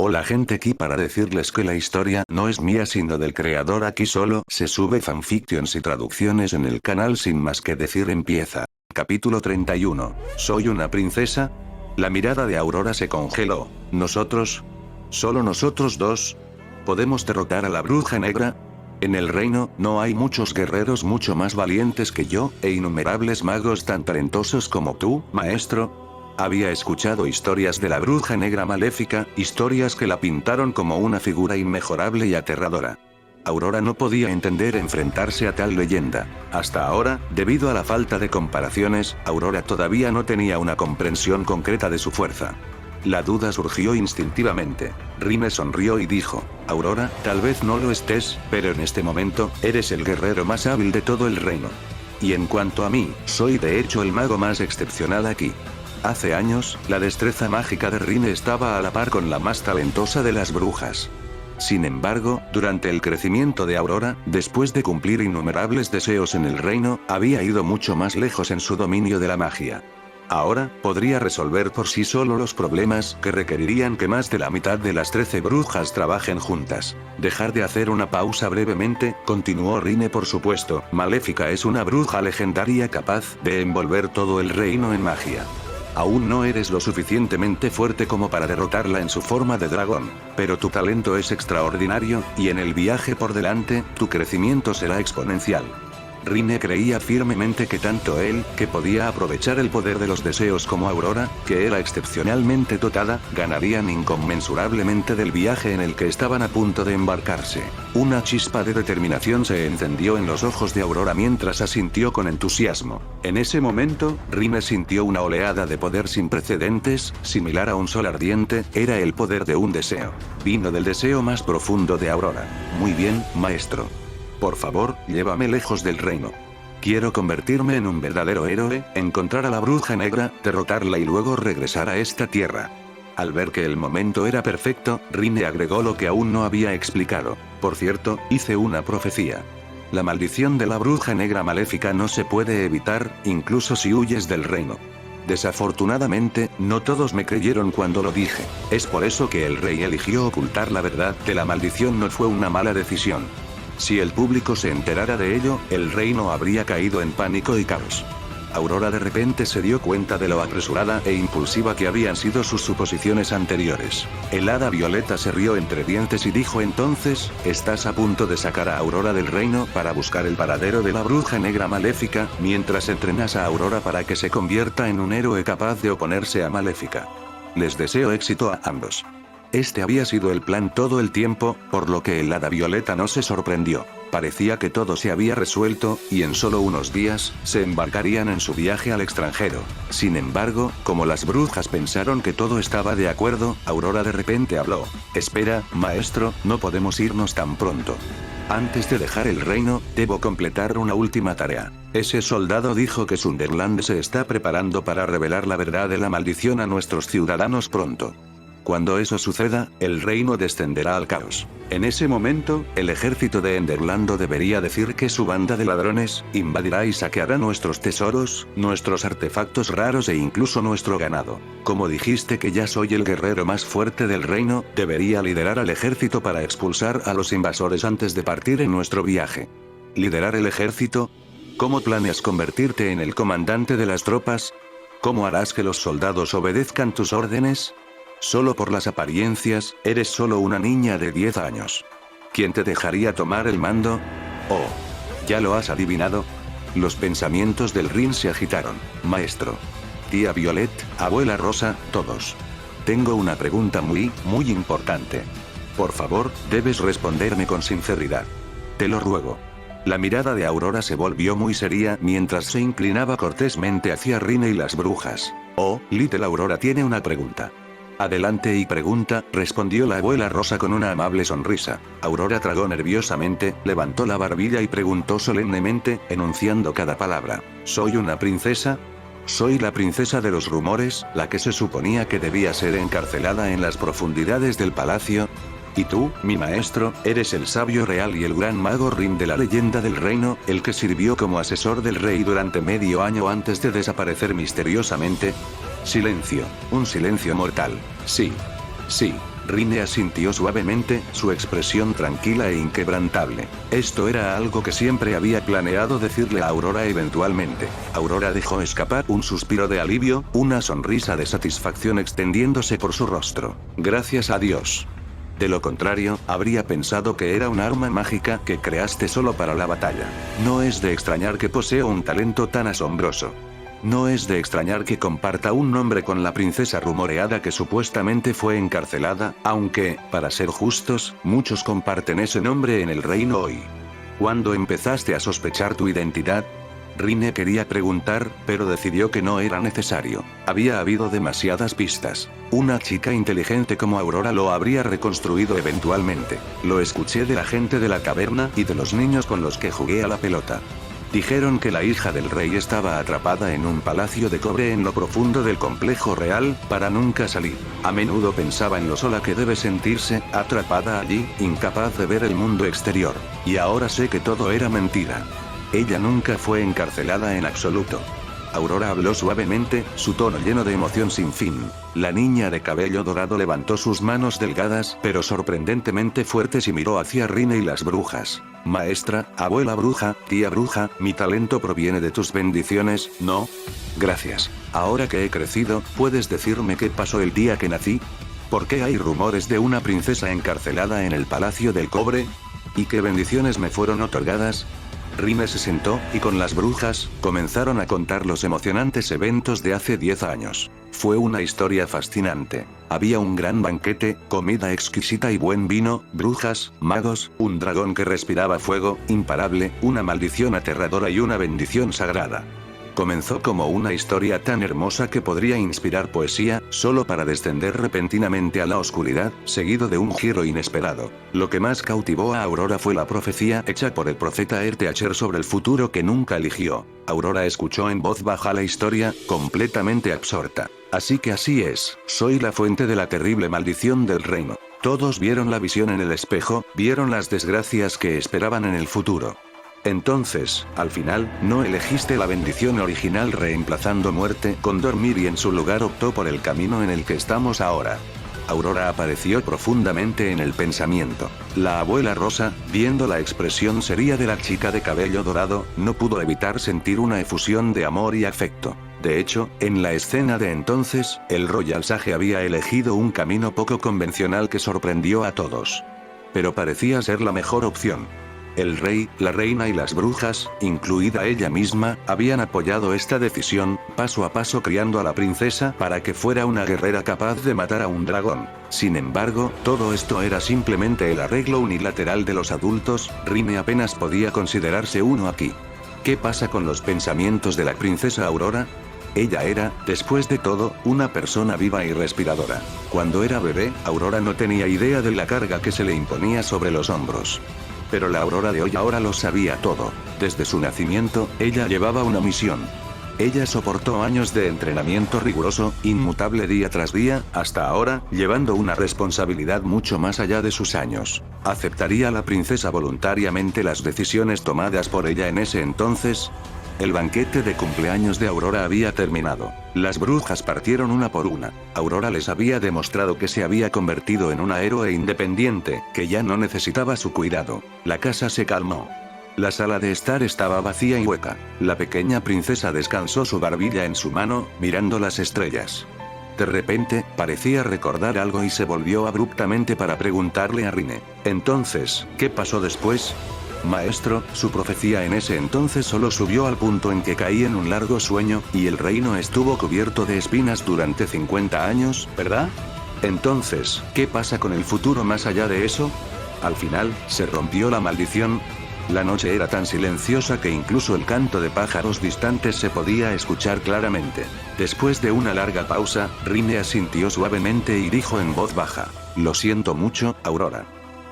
Hola gente, aquí para decirles que la historia no es mía sino del creador. Aquí solo se sube fanfictions y traducciones en el canal. Sin más que decir, empieza. Capítulo 31. ¿Soy una princesa? La mirada de Aurora se congeló. ¿Nosotros? ¿Solo nosotros dos? ¿Podemos derrotar a la bruja negra? En el reino no hay muchos guerreros mucho más valientes que yo, e innumerables magos tan talentosos como tú, maestro. Había escuchado historias de la bruja negra maléfica, historias que la pintaron como una figura inmejorable y aterradora. Aurora no podía entender enfrentarse a tal leyenda. Hasta ahora, debido a la falta de comparaciones, Aurora todavía no tenía una comprensión concreta de su fuerza. La duda surgió instintivamente. Rine sonrió y dijo: Aurora, tal vez no lo estés, pero en este momento, eres el guerrero más hábil de todo el reino. Y en cuanto a mí, soy de hecho el mago más excepcional aquí. Hace años, la destreza mágica de Rine estaba a la par con la más talentosa de las brujas. Sin embargo, durante el crecimiento de Aurora, después de cumplir innumerables deseos en el reino, había ido mucho más lejos en su dominio de la magia. Ahora, podría resolver por sí solo los problemas que requerirían que más de la mitad de las 13 brujas trabajen juntas. Dejar de hacer una pausa brevemente, continuó Rine. Por supuesto, Maléfica es una bruja legendaria capaz de envolver todo el reino en magia. Aún no eres lo suficientemente fuerte como para derrotarla en su forma de dragón, pero tu talento es extraordinario, y en el viaje por delante, tu crecimiento será exponencial. Rine creía firmemente que tanto él, que podía aprovechar el poder de los deseos, como Aurora, que era excepcionalmente dotada, ganarían inconmensurablemente del viaje en el que estaban a punto de embarcarse. Una chispa de determinación se encendió en los ojos de Aurora mientras asintió con entusiasmo. En ese momento, Rine sintió una oleada de poder sin precedentes, similar a un sol ardiente. Era el poder de un deseo. Vino del deseo más profundo de Aurora. Muy bien, maestro. Por favor, llévame lejos del reino. Quiero convertirme en un verdadero héroe, encontrar a la bruja negra, derrotarla y luego regresar a esta tierra. Al ver que el momento era perfecto, Rine agregó lo que aún no había explicado. Por cierto, hice una profecía. La maldición de la bruja negra maléfica no se puede evitar, incluso si huyes del reino. Desafortunadamente, no todos me creyeron cuando lo dije. Es por eso que el rey eligió ocultar la verdad. Que la maldición no fue una mala decisión. Si el público se enterara de ello, el reino habría caído en pánico y caos. Aurora de repente se dio cuenta de lo apresurada e impulsiva que habían sido sus suposiciones anteriores. El hada violeta se rió entre dientes y dijo: entonces, ¿estás a punto de sacar a Aurora del reino para buscar el paradero de la bruja negra maléfica, mientras entrenas a Aurora para que se convierta en un héroe capaz de oponerse a Maléfica? Les deseo éxito a ambos. Este había sido el plan todo el tiempo, por lo que el hada violeta no se sorprendió. Parecía que todo se había resuelto, y en solo unos días, se embarcarían en su viaje al extranjero. Sin embargo, como las brujas pensaron que todo estaba de acuerdo, Aurora de repente habló. Espera, maestro, no podemos irnos tan pronto. Antes de dejar el reino, debo completar una última tarea. Ese soldado dijo que Sunderland se está preparando para revelar la verdad de la maldición a nuestros ciudadanos pronto. Cuando eso suceda, el reino descenderá al caos. En ese momento, el ejército de Enderlando debería decir que su banda de ladrones invadirá y saqueará nuestros tesoros, nuestros artefactos raros e incluso nuestro ganado. Como dijiste que ya soy el guerrero más fuerte del reino, debería liderar al ejército para expulsar a los invasores antes de partir en nuestro viaje. ¿Liderar el ejército? ¿Cómo planeas convertirte en el comandante de las tropas? ¿Cómo harás que los soldados obedezcan tus órdenes? Solo por las apariencias, eres solo una niña de 10 años. ¿Quién te dejaría tomar el mando? Oh, ¿ya lo has adivinado? Los pensamientos del Rin se agitaron. Maestro, tía Violet, abuela Rosa, todos. Tengo una pregunta muy importante. Por favor, debes responderme con sinceridad. Te lo ruego. La mirada de Aurora se volvió muy seria mientras se inclinaba cortésmente hacia Rine y las brujas. Oh, Little Aurora tiene una pregunta. Adelante y pregunta, respondió la abuela Rosa con una amable sonrisa. Aurora tragó nerviosamente, levantó la barbilla y preguntó solemnemente, enunciando cada palabra. ¿Soy una princesa? Soy la princesa de los rumores, la que se suponía que debía ser encarcelada en las profundidades del palacio. Y tú, mi maestro, eres el sabio real y el gran mago Rin de la leyenda del reino, el que sirvió como asesor del rey durante medio año antes de desaparecer misteriosamente. Silencio, un silencio mortal. Sí. Rine asintió suavemente, su expresión tranquila e inquebrantable. Esto era algo que siempre había planeado decirle a Aurora eventualmente. Aurora dejó escapar un suspiro de alivio, una sonrisa de satisfacción extendiéndose por su rostro. Gracias a Dios. De lo contrario, habría pensado que era un arma mágica que creaste solo para la batalla. No es de extrañar que posea un talento tan asombroso. No es de extrañar que comparta un nombre con la princesa rumoreada que supuestamente fue encarcelada, aunque, para ser justos, muchos comparten ese nombre en el reino hoy. ¿Cuándo empezaste a sospechar tu identidad? Rine quería preguntar, pero decidió que no era necesario. Había habido demasiadas pistas. Una chica inteligente como Aurora lo habría reconstruido eventualmente. Lo escuché de la gente de la caverna y de los niños con los que jugué a la pelota. Dijeron que la hija del rey estaba atrapada en un palacio de cobre en lo profundo del complejo real, para nunca salir. A menudo pensaba en lo sola que debe sentirse, atrapada allí, incapaz de ver el mundo exterior. Y ahora sé que todo era mentira. Ella nunca fue encarcelada en absoluto. Aurora habló suavemente, su tono lleno de emoción sin fin. La niña de cabello dorado levantó sus manos delgadas, pero sorprendentemente fuertes y miró hacia Rine y las brujas. Maestra, abuela bruja, tía bruja, mi talento proviene de tus bendiciones, ¿no? Gracias. Ahora que he crecido, ¿puedes decirme qué pasó el día que nací? ¿Por qué hay rumores de una princesa encarcelada en el Palacio del Cobre? ¿Y qué bendiciones me fueron otorgadas? Rine se sentó, y con las brujas, comenzaron a contar los emocionantes eventos de hace 10 años. Fue una historia fascinante. Había un gran banquete, comida exquisita y buen vino, brujas, magos, un dragón que respiraba fuego, imparable, una maldición aterradora y una bendición sagrada. Comenzó como una historia tan hermosa que podría inspirar poesía, solo para descender repentinamente a la oscuridad, seguido de un giro inesperado. Lo que más cautivó a Aurora fue la profecía hecha por el profeta Erteacher sobre el futuro que nunca eligió. Aurora escuchó en voz baja la historia, completamente absorta. Así que así es, soy la fuente de la terrible maldición del reino. Todos vieron la visión en el espejo, vieron las desgracias que esperaban en el futuro. Entonces, al final, no elegiste la bendición original reemplazando muerte con dormir y en su lugar optó por el camino en el que estamos ahora. Aurora apareció profundamente en el pensamiento. La abuela Rosa, viendo la expresión seria de la chica de cabello dorado, no pudo evitar sentir una efusión de amor y afecto. De hecho, en la escena de entonces, el Royal Sage había elegido un camino poco convencional que sorprendió a todos. Pero parecía ser la mejor opción. El rey, la reina y las brujas, incluida ella misma, habían apoyado esta decisión, paso a paso criando a la princesa para que fuera una guerrera capaz de matar a un dragón. Sin embargo, todo esto era simplemente el arreglo unilateral de los adultos, Rine apenas podía considerarse uno aquí. ¿Qué pasa con los pensamientos de la princesa Aurora? Ella era, después de todo, una persona viva y respiradora. Cuando era bebé, Aurora no tenía idea de la carga que se le imponía sobre los hombros. Pero la Aurora de hoy ahora lo sabía todo. Desde su nacimiento, ella llevaba una misión. Ella soportó años de entrenamiento riguroso, inmutable día tras día, hasta ahora, llevando una responsabilidad mucho más allá de sus años. ¿Aceptaría la princesa voluntariamente las decisiones tomadas por ella en ese entonces? El banquete de cumpleaños de Aurora había terminado. Las brujas partieron una por una. Aurora les había demostrado que se había convertido en una héroe independiente, que ya no necesitaba su cuidado. La casa se calmó. La sala de estar estaba vacía y hueca. La pequeña princesa descansó su barbilla en su mano, mirando las estrellas. De repente, parecía recordar algo y se volvió abruptamente para preguntarle a Rine. Entonces, ¿qué pasó después? Maestro, su profecía en ese entonces solo subió al punto en que caí en un largo sueño, y el reino estuvo cubierto de espinas durante 50 años, ¿verdad? Entonces, ¿qué pasa con el futuro más allá de eso? Al final, se rompió la maldición. La noche era tan silenciosa que incluso el canto de pájaros distantes se podía escuchar claramente. Después de una larga pausa, Rine asintió suavemente y dijo en voz baja: Lo siento mucho, Aurora.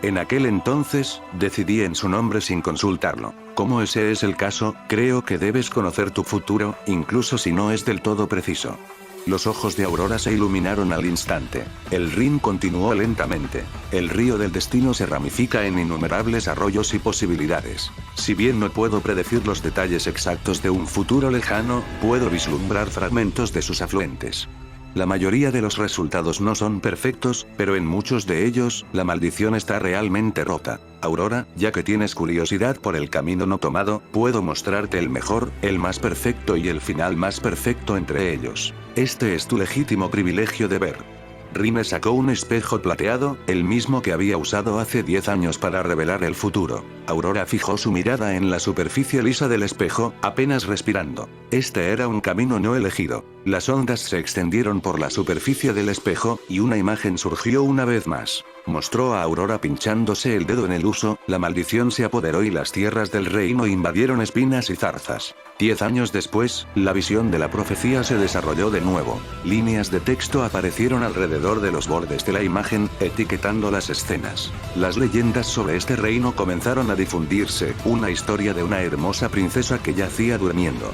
En aquel entonces, decidí en su nombre sin consultarlo. Como ese es el caso, creo que debes conocer tu futuro, incluso si no es del todo preciso. Los ojos de Aurora se iluminaron al instante. El Rin continuó lentamente. El río del destino se ramifica en innumerables arroyos y posibilidades. Si bien no puedo predecir los detalles exactos de un futuro lejano, puedo vislumbrar fragmentos de sus afluentes. La mayoría de los resultados no son perfectos, pero en muchos de ellos, la maldición está realmente rota. Aurora, ya que tienes curiosidad por el camino no tomado, puedo mostrarte el mejor, el más perfecto y el final más perfecto entre ellos. Este es tu legítimo privilegio de ver. Rine sacó un espejo plateado, el mismo que había usado hace 10 años para revelar el futuro. Aurora fijó su mirada en la superficie lisa del espejo, apenas respirando. Este era un camino no elegido. Las ondas se extendieron por la superficie del espejo, y una imagen surgió una vez más. Mostró a Aurora pinchándose el dedo en el uso, la maldición se apoderó y las tierras del reino invadieron espinas y zarzas. 10 años después, la visión de la profecía se desarrolló de nuevo. Líneas de texto aparecieron alrededor de los bordes de la imagen, etiquetando las escenas. Las leyendas sobre este reino comenzaron a difundirse, una historia de una hermosa princesa que yacía durmiendo.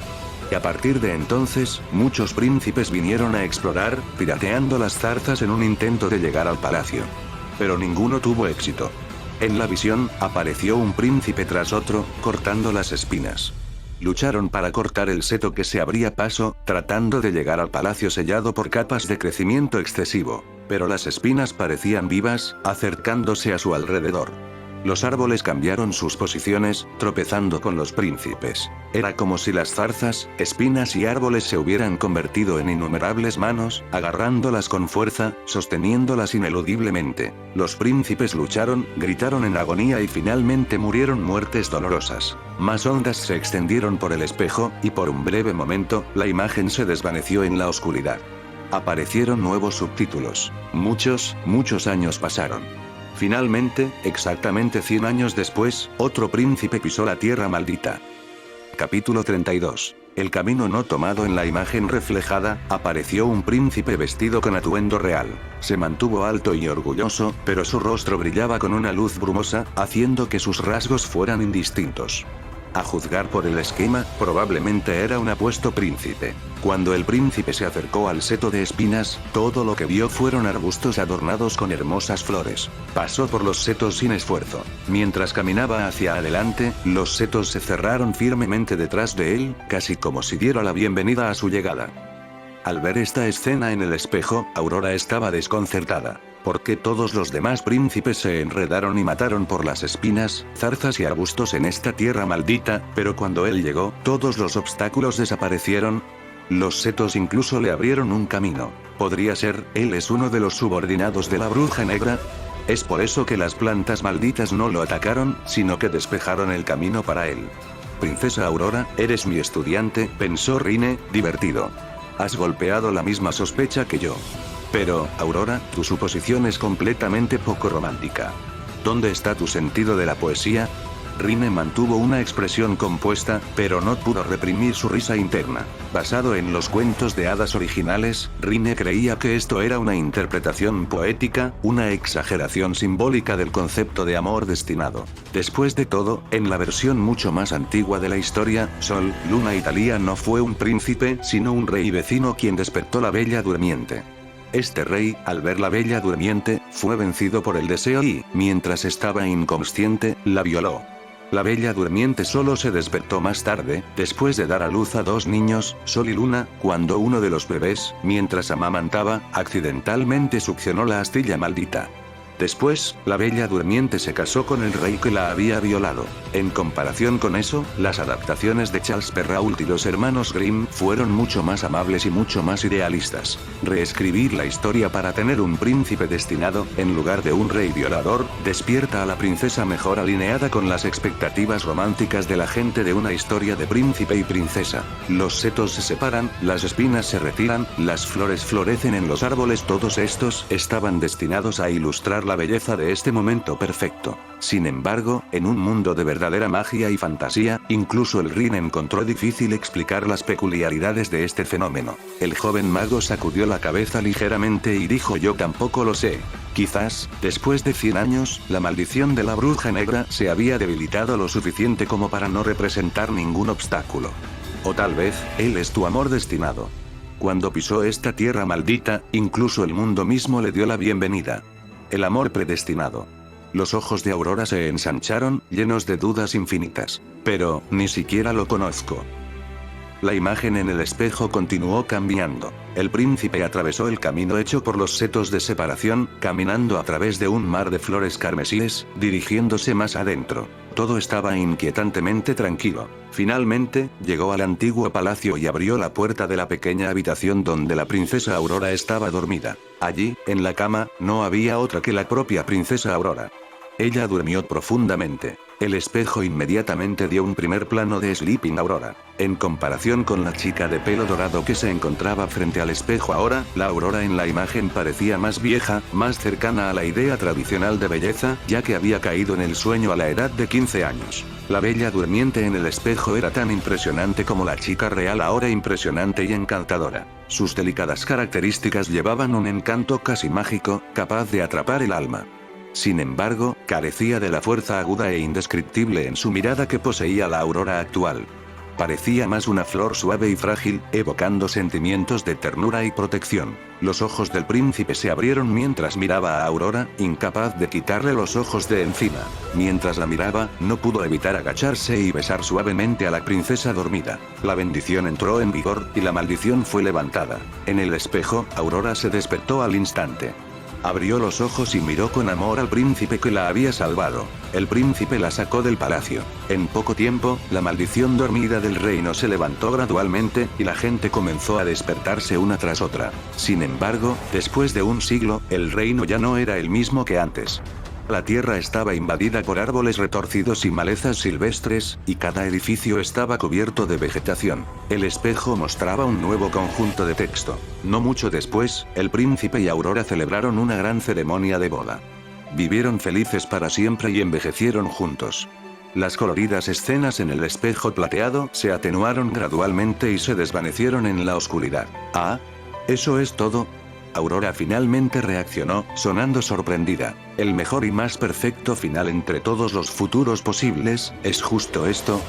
Y a partir de entonces, muchos príncipes vinieron a explorar, pirateando las zarzas en un intento de llegar al palacio. Pero ninguno tuvo éxito. En la visión, apareció un príncipe tras otro, cortando las espinas. Lucharon para cortar el seto que se abría paso, tratando de llegar al palacio sellado por capas de crecimiento excesivo. Pero las espinas parecían vivas, acercándose a su alrededor. Los árboles cambiaron sus posiciones, tropezando con los príncipes. Era como si las zarzas, espinas y árboles se hubieran convertido en innumerables manos, agarrándolas con fuerza, sosteniéndolas ineludiblemente. Los príncipes lucharon, gritaron en agonía y finalmente murieron muertes dolorosas. Más ondas se extendieron por el espejo, y por un breve momento, la imagen se desvaneció en la oscuridad. Aparecieron nuevos subtítulos. Muchos años pasaron. Finalmente, exactamente 100 años después, otro príncipe pisó la tierra maldita. Capítulo 32. El camino no tomado. En la imagen reflejada, apareció un príncipe vestido con atuendo real. Se mantuvo alto y orgulloso, pero su rostro brillaba con una luz brumosa, haciendo que sus rasgos fueran indistintos. A juzgar por el esquema, probablemente era un apuesto príncipe. Cuando el príncipe se acercó al seto de espinas, todo lo que vio fueron arbustos adornados con hermosas flores. Pasó por los setos sin esfuerzo. Mientras caminaba hacia adelante, los setos se cerraron firmemente detrás de él, casi como si diera la bienvenida a su llegada. Al ver esta escena en el espejo, Aurora estaba desconcertada. Porque todos los demás príncipes se enredaron y mataron por las espinas, zarzas y arbustos en esta tierra maldita, pero cuando él llegó, todos los obstáculos desaparecieron. Los setos incluso le abrieron un camino. ¿Podría ser, él es uno de los subordinados de la bruja negra? Es por eso que las plantas malditas no lo atacaron, sino que despejaron el camino para él. Princesa Aurora, eres mi estudiante, pensó Rine, divertido. Has golpeado la misma sospecha que yo. Pero, Aurora, tu suposición es completamente poco romántica. ¿Dónde está tu sentido de la poesía? Rine mantuvo una expresión compuesta, pero no pudo reprimir su risa interna. Basado en los cuentos de hadas originales, Rine creía que esto era una interpretación poética, una exageración simbólica del concepto de amor destinado. Después de todo, en la versión mucho más antigua de la historia, Sol, Luna y Talía no fue un príncipe, sino un rey vecino quien despertó la Bella Durmiente. Este rey, al ver la Bella Durmiente, fue vencido por el deseo y, mientras estaba inconsciente, la violó. La Bella Durmiente solo se despertó más tarde, después de dar a luz a 2 niños, Sol y Luna, cuando uno de los bebés, mientras amamantaba, accidentalmente succionó la astilla maldita. Después, la Bella Durmiente se casó con el rey que la había violado. En comparación con eso, las adaptaciones de Charles Perrault y los hermanos Grimm fueron mucho más amables y mucho más idealistas. Reescribir la historia para tener un príncipe destinado, en lugar de un rey violador, despierta a la princesa mejor alineada con las expectativas románticas de la gente de una historia de príncipe y princesa. Los setos se separan, las espinas se retiran, las flores florecen en los árboles. Todos estos estaban destinados a ilustrar la belleza de este momento perfecto. Sin embargo, en un mundo de verdadera magia y fantasía, incluso el Rin encontró difícil explicar las peculiaridades de este fenómeno. El joven mago sacudió la cabeza ligeramente y dijo: yo tampoco lo sé. Quizás, después de 100 años, la maldición de la bruja negra se había debilitado lo suficiente como para no representar ningún obstáculo. O tal vez, él es tu amor destinado. Cuando pisó esta tierra maldita, incluso el mundo mismo le dio la bienvenida. El amor predestinado. Los ojos de Aurora se ensancharon, llenos de dudas infinitas. Pero, ni siquiera lo conozco. La imagen en el espejo continuó cambiando. El príncipe atravesó el camino hecho por los setos de separación, caminando a través de un mar de flores carmesíes, dirigiéndose más adentro. Todo estaba inquietantemente tranquilo. Finalmente, llegó al antiguo palacio y abrió la puerta de la pequeña habitación donde la princesa Aurora estaba dormida. Allí, en la cama, no había otra que la propia princesa Aurora. Ella durmió profundamente. El espejo inmediatamente dio un primer plano de Sleeping Aurora. En comparación con la chica de pelo dorado que se encontraba frente al espejo ahora, la Aurora en la imagen parecía más vieja, más cercana a la idea tradicional de belleza, ya que había caído en el sueño a la edad de 15 años. La bella durmiente en el espejo era tan impresionante como la chica real ahora impresionante y encantadora. Sus delicadas características llevaban un encanto casi mágico, capaz de atrapar el alma. Sin embargo, carecía de la fuerza aguda e indescriptible en su mirada que poseía la Aurora actual. Parecía más una flor suave y frágil, evocando sentimientos de ternura y protección. Los ojos del príncipe se abrieron mientras miraba a Aurora, incapaz de quitarle los ojos de encima. Mientras la miraba, no pudo evitar agacharse y besar suavemente a la princesa dormida. La bendición entró en vigor, y la maldición fue levantada. En el espejo, Aurora se despertó al instante. Abrió los ojos y miró con amor al príncipe que la había salvado. El príncipe la sacó del palacio. En poco tiempo, la maldición dormida del reino se levantó gradualmente, y la gente comenzó a despertarse una tras otra. Sin embargo, después de un siglo, el reino ya no era el mismo que antes. La tierra estaba invadida por árboles retorcidos y malezas silvestres, y cada edificio estaba cubierto de vegetación. El espejo mostraba un nuevo conjunto de texto. No mucho después, el príncipe y Aurora celebraron una gran ceremonia de boda. Vivieron felices para siempre y envejecieron juntos. Las coloridas escenas en el espejo plateado se atenuaron gradualmente y se desvanecieron en la oscuridad. ¿Ah? ¿Eso es todo? Aurora finalmente reaccionó, sonando sorprendida. El mejor y más perfecto final entre todos los futuros posibles, ¿es justo esto?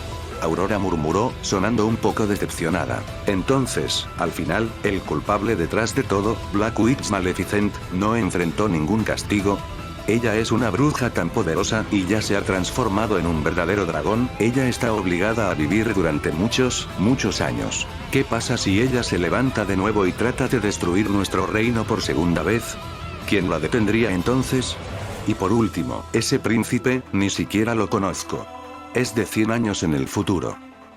Aurora murmuró, sonando un poco decepcionada. Entonces, al final, el culpable detrás de todo, Black Witch Maleficent, no enfrentó ningún castigo. Ella es una bruja tan poderosa, y ya se ha transformado en un verdadero dragón. Ella está obligada a vivir durante muchos años. ¿Qué pasa si ella se levanta de nuevo y trata de destruir nuestro reino por segunda vez? ¿Quién la detendría entonces? Y por último, ese príncipe, ni siquiera lo conozco. Es de 100 años en el futuro.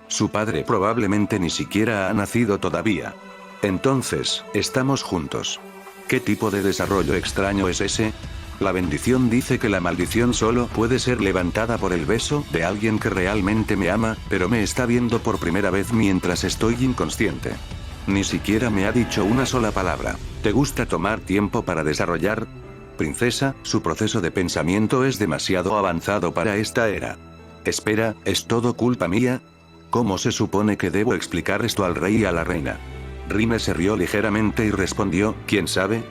Su padre probablemente ni siquiera ha nacido todavía. Entonces, estamos juntos. ¿Qué tipo de desarrollo extraño es ese? La bendición dice que la maldición solo puede ser levantada por el beso de alguien que realmente me ama, pero me está viendo por primera vez mientras estoy inconsciente. Ni siquiera me ha dicho una sola palabra. ¿Te gusta tomar tiempo para desarrollar? Princesa, su proceso de pensamiento es demasiado avanzado para esta era. Espera, ¿es todo culpa mía? ¿Cómo se supone que debo explicar esto al rey y a la reina? Rine se rió ligeramente y respondió, ¿quién sabe?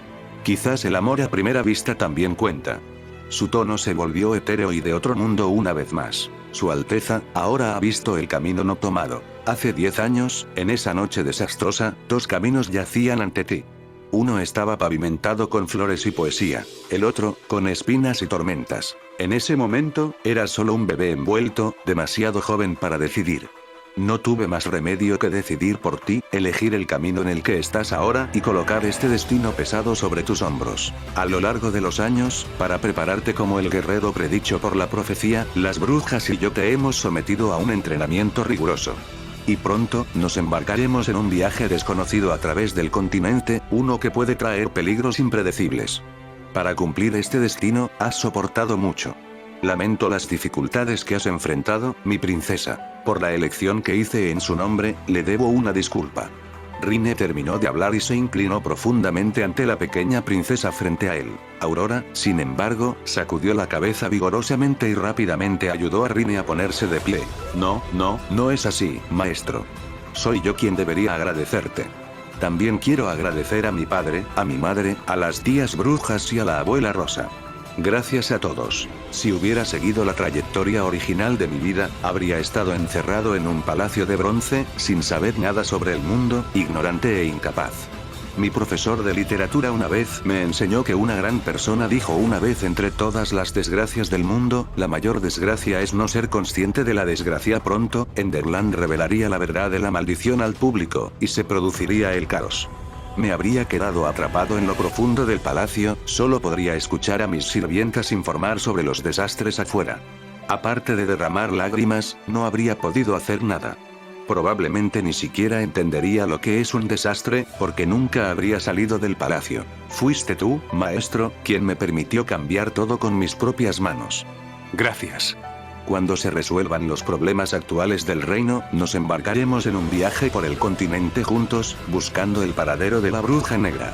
Quizás el amor a primera vista también cuenta. Su tono se volvió etéreo y de otro mundo una vez más. Su Alteza, ahora ha visto el camino no tomado. Hace 10 años, en esa noche desastrosa, 2 caminos yacían ante ti. Uno estaba pavimentado con flores y poesía, el otro, con espinas y tormentas. En ese momento, eras solo un bebé envuelto, demasiado joven para decidir. No tuve más remedio que decidir por ti, elegir el camino en el que estás ahora y colocar este destino pesado sobre tus hombros. A lo largo de los años, para prepararte como el guerrero predicho por la profecía, las brujas y yo te hemos sometido a un entrenamiento riguroso. Y pronto, nos embarcaremos en un viaje desconocido a través del continente, uno que puede traer peligros impredecibles. Para cumplir este destino, has soportado mucho. Lamento las dificultades que has enfrentado, mi princesa. Por la elección que hice en su nombre, le debo una disculpa. Rine terminó de hablar y se inclinó profundamente ante la pequeña princesa frente a él. Aurora, sin embargo, sacudió la cabeza vigorosamente y rápidamente ayudó a Rine a ponerse de pie. No es así, maestro. Soy yo quien debería agradecerte. También quiero agradecer a mi padre, a mi madre, a las tías brujas y a la abuela Rosa. Gracias a todos. Si hubiera seguido la trayectoria original de mi vida, habría estado encerrado en un palacio de bronce, sin saber nada sobre el mundo, ignorante e incapaz. Mi profesor de literatura una vez me enseñó que una gran persona dijo una vez: entre todas las desgracias del mundo, la mayor desgracia es no ser consciente de la desgracia. Pronto, Enderland revelaría la verdad de la maldición al público, y se produciría el caos. Me habría quedado atrapado en lo profundo del palacio, solo podría escuchar a mis sirvientas informar sobre los desastres afuera. Aparte de derramar lágrimas, no habría podido hacer nada. Probablemente ni siquiera entendería lo que es un desastre, porque nunca habría salido del palacio. Fuiste tú, maestro, quien me permitió cambiar todo con mis propias manos. Gracias. Cuando se resuelvan los problemas actuales del reino, nos embarcaremos en un viaje por el continente juntos, buscando el paradero de la bruja negra.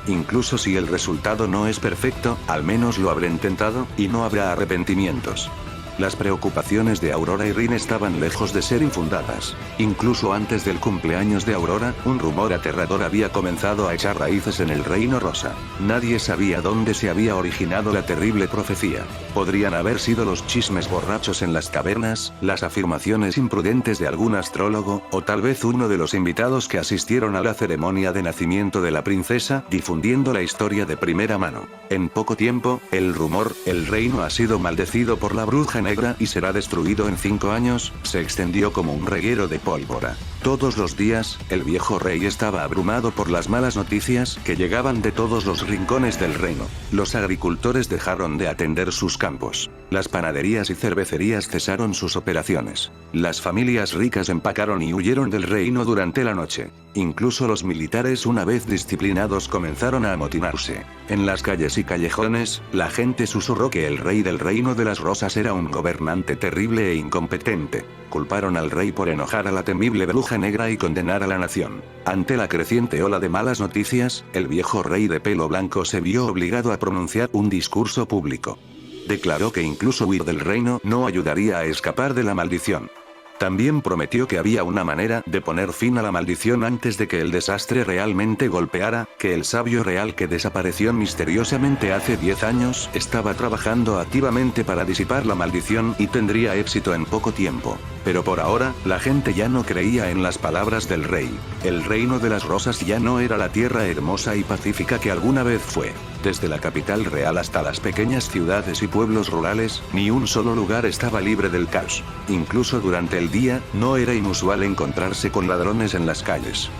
Incluso si el resultado no es perfecto, al menos lo habré intentado, y no habrá arrepentimientos. Las preocupaciones de Aurora y Rin estaban lejos de ser infundadas. Incluso antes del cumpleaños de Aurora, un rumor aterrador había comenzado a echar raíces en el Reino Rosa. Nadie sabía dónde se había originado la terrible profecía. Podrían haber sido los chismes borrachos en las cavernas, las afirmaciones imprudentes de algún astrólogo, o tal vez uno de los invitados que asistieron a la ceremonia de nacimiento de la princesa, difundiendo la historia de primera mano. En poco tiempo, el rumor: el reino ha sido maldecido por la bruja negra y será destruido en 5 años, se extendió como un reguero de pólvora. Todos los días, el viejo rey estaba abrumado por las malas noticias que llegaban de todos los rincones del reino. Los agricultores dejaron de atender sus campos. Las panaderías y cervecerías cesaron sus operaciones. Las familias ricas empacaron y huyeron del reino durante la noche. Incluso los militares, una vez disciplinados, comenzaron a amotinarse. En las calles y callejones, la gente susurró que el rey del reino de las rosas era un gobernante terrible e incompetente. Culparon al rey por enojar a la temible bruja negra y condenar a la nación. Ante la creciente ola de malas noticias, el viejo rey de pelo blanco se vio obligado a pronunciar un discurso público. Declaró que incluso huir del reino no ayudaría a escapar de la maldición. También prometió que había una manera de poner fin a la maldición antes de que el desastre realmente golpeara, que el sabio real que desapareció misteriosamente hace 10 años estaba trabajando activamente para disipar la maldición y tendría éxito en poco tiempo. Pero por ahora, la gente ya no creía en las palabras del rey. El reino de las rosas ya no era la tierra hermosa y pacífica que alguna vez fue. Desde la capital real hasta las pequeñas ciudades y pueblos rurales, ni un solo lugar estaba libre del caos. Incluso durante el día, no era inusual encontrarse con ladrones en las calles.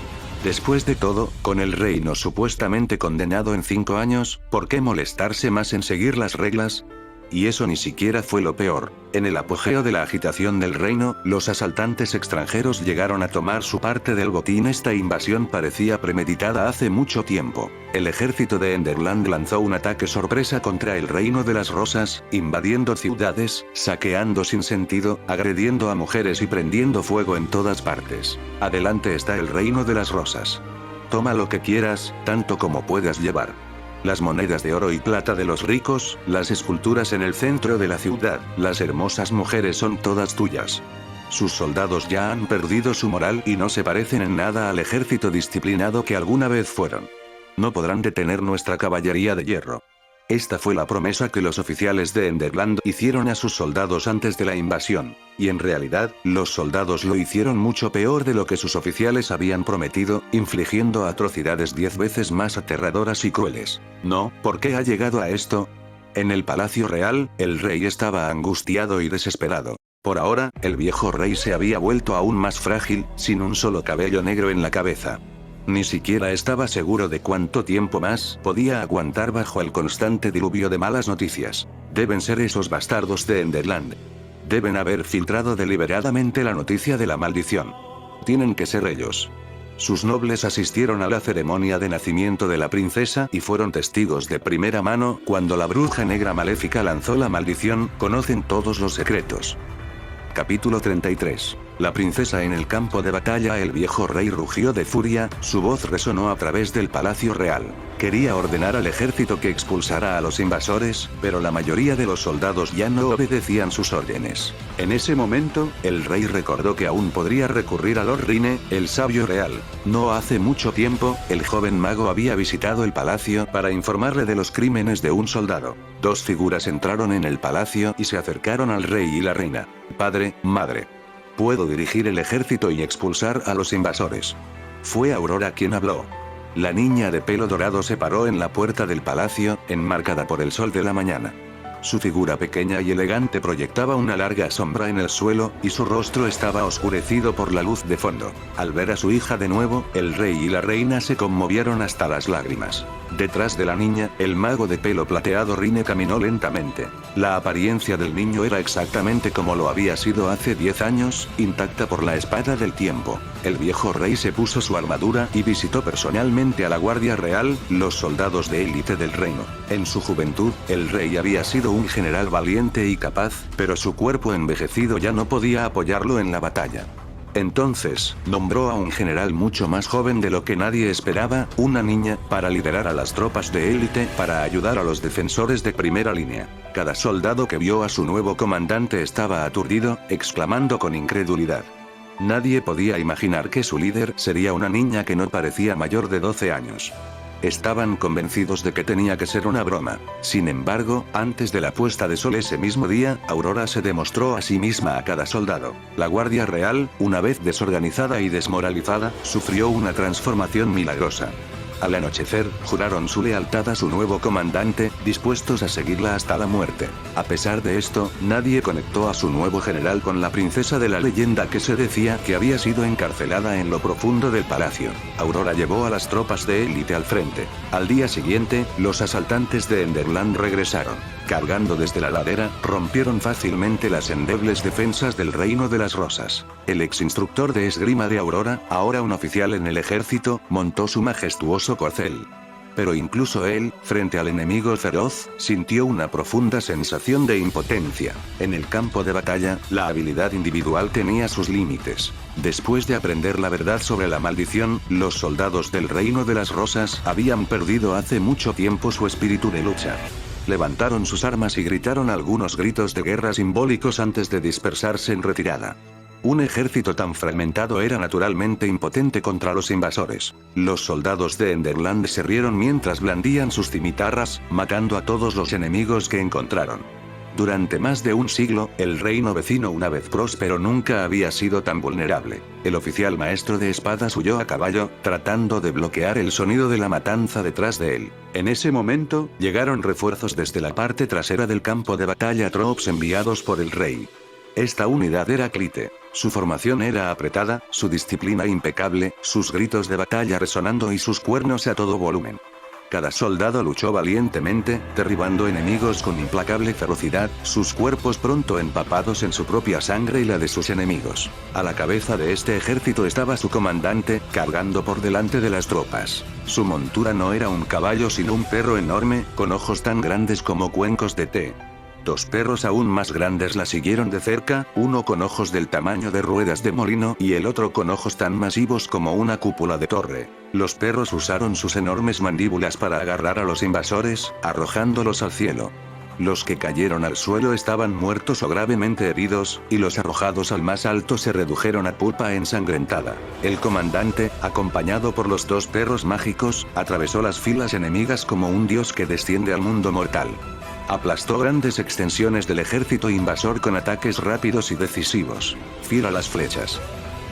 Después de todo, con el reino supuestamente condenado en 5 años, ¿por qué molestarse más en seguir las reglas? Y eso ni siquiera fue lo peor. En el apogeo de la agitación del reino, los asaltantes extranjeros llegaron a tomar su parte del botín. Esta invasión parecía premeditada hace mucho tiempo. El ejército de Enderland lanzó un ataque sorpresa contra el reino de las rosas, invadiendo ciudades, saqueando sin sentido, agrediendo a mujeres y prendiendo fuego en todas partes. Adelante está el reino de las rosas. Toma lo que quieras, tanto como puedas llevar. Las monedas de oro y plata de los ricos, las esculturas en el centro de la ciudad, las hermosas mujeres son todas tuyas. Sus soldados ya han perdido su moral y no se parecen en nada al ejército disciplinado que alguna vez fueron. No podrán detener nuestra caballería de hierro. Esta fue la promesa que los oficiales de Enderland hicieron a sus soldados antes de la invasión. Y en realidad, los soldados lo hicieron mucho peor de lo que sus oficiales habían prometido, infligiendo atrocidades 10 veces más aterradoras y crueles. No, ¿por qué ha llegado a esto? En el palacio real, el rey estaba angustiado y desesperado. Por ahora, el viejo rey se había vuelto aún más frágil, sin un solo cabello negro en la cabeza. Ni siquiera estaba seguro de cuánto tiempo más podía aguantar bajo el constante diluvio de malas noticias. Deben ser esos bastardos de Enderland. Deben haber filtrado deliberadamente la noticia de la maldición. Tienen que ser ellos. Sus nobles asistieron a la ceremonia de nacimiento de la princesa y fueron testigos de primera mano cuando la bruja negra maléfica lanzó la maldición. Conocen todos los secretos. Capítulo 33. La princesa en el campo de batalla. El viejo rey rugió de furia, su voz resonó a través del palacio real. Quería ordenar al ejército que expulsara a los invasores, pero la mayoría de los soldados ya no obedecían sus órdenes. En ese momento, el rey recordó que aún podría recurrir a Lord Rine, el sabio real. No hace mucho tiempo, el joven mago había visitado el palacio para informarle de los crímenes de un soldado. 2 figuras entraron en el palacio y se acercaron al rey y la reina. Padre, madre. Puedo dirigir el ejército y expulsar a los invasores. Fue Aurora quien habló. La niña de pelo dorado se paró en la puerta del palacio, enmarcada por el sol de la mañana. Su figura pequeña y elegante proyectaba una larga sombra en el suelo, y su rostro estaba oscurecido por la luz de fondo. Al ver a su hija de nuevo, el rey y la reina se conmovieron hasta las lágrimas. Detrás de la niña, el mago de pelo plateado Rine caminó lentamente. La apariencia del niño era exactamente como lo había sido hace 10 años, intacta por la espada del tiempo. El viejo rey se puso su armadura y visitó personalmente a la Guardia Real, los soldados de élite del reino. En su juventud, el rey había sido un general valiente y capaz, pero su cuerpo envejecido ya no podía apoyarlo en la batalla. Entonces, nombró a un general mucho más joven de lo que nadie esperaba, una niña, para liderar a las tropas de élite, para ayudar a los defensores de primera línea. Cada soldado que vio a su nuevo comandante estaba aturdido, exclamando con incredulidad. Nadie podía imaginar que su líder sería una niña que no parecía mayor de 12 años. Estaban convencidos de que tenía que ser una broma. Sin embargo, antes de la puesta de sol ese mismo día, Aurora se demostró a sí misma a cada soldado. La Guardia Real, una vez desorganizada y desmoralizada, sufrió una transformación milagrosa. Al anochecer, juraron su lealtad a su nuevo comandante, dispuestos a seguirla hasta la muerte. A pesar de esto, nadie conectó a su nuevo general con la princesa de la leyenda que se decía que había sido encarcelada en lo profundo del palacio. Aurora llevó a las tropas de élite al frente. Al día siguiente, los asaltantes de Enderland regresaron. Cargando desde la ladera, rompieron fácilmente las endebles defensas del Reino de las Rosas. El ex instructor de esgrima de Aurora, ahora un oficial en el ejército, montó su majestuoso corcel. Pero incluso él, frente al enemigo feroz, sintió una profunda sensación de impotencia. En el campo de batalla, la habilidad individual tenía sus límites. Después de aprender la verdad sobre la maldición, los soldados del Reino de las Rosas habían perdido hace mucho tiempo su espíritu de lucha. Levantaron sus armas y gritaron algunos gritos de guerra simbólicos antes de dispersarse en retirada. Un ejército tan fragmentado era naturalmente impotente contra los invasores. Los soldados de Enderland se rieron mientras blandían sus cimitarras, matando a todos los enemigos que encontraron. Durante más de un siglo, el reino vecino, una vez próspero, nunca había sido tan vulnerable. El oficial maestro de espadas huyó a caballo, tratando de bloquear el sonido de la matanza detrás de él. En ese momento, llegaron refuerzos desde la parte trasera del campo de batalla, troops enviados por el rey. Esta unidad era Clite. Su formación era apretada, su disciplina impecable, sus gritos de batalla resonando y sus cuernos a todo volumen. Cada soldado luchó valientemente, derribando enemigos con implacable ferocidad, sus cuerpos pronto empapados en su propia sangre y la de sus enemigos. A la cabeza de este ejército estaba su comandante, cargando por delante de las tropas. Su montura no era un caballo sino un perro enorme, con ojos tan grandes como cuencos de té. Dos perros aún más grandes la siguieron de cerca, uno con ojos del tamaño de ruedas de molino y el otro con ojos tan masivos como una cúpula de torre. Los perros usaron sus enormes mandíbulas para agarrar a los invasores, arrojándolos al cielo. Los que cayeron al suelo estaban muertos o gravemente heridos, y los arrojados al más alto se redujeron a pulpa ensangrentada. El comandante, acompañado por los dos perros mágicos, atravesó las filas enemigas como un dios que desciende al mundo mortal. Aplastó grandes extensiones del ejército invasor con ataques rápidos y decisivos. Fila las flechas.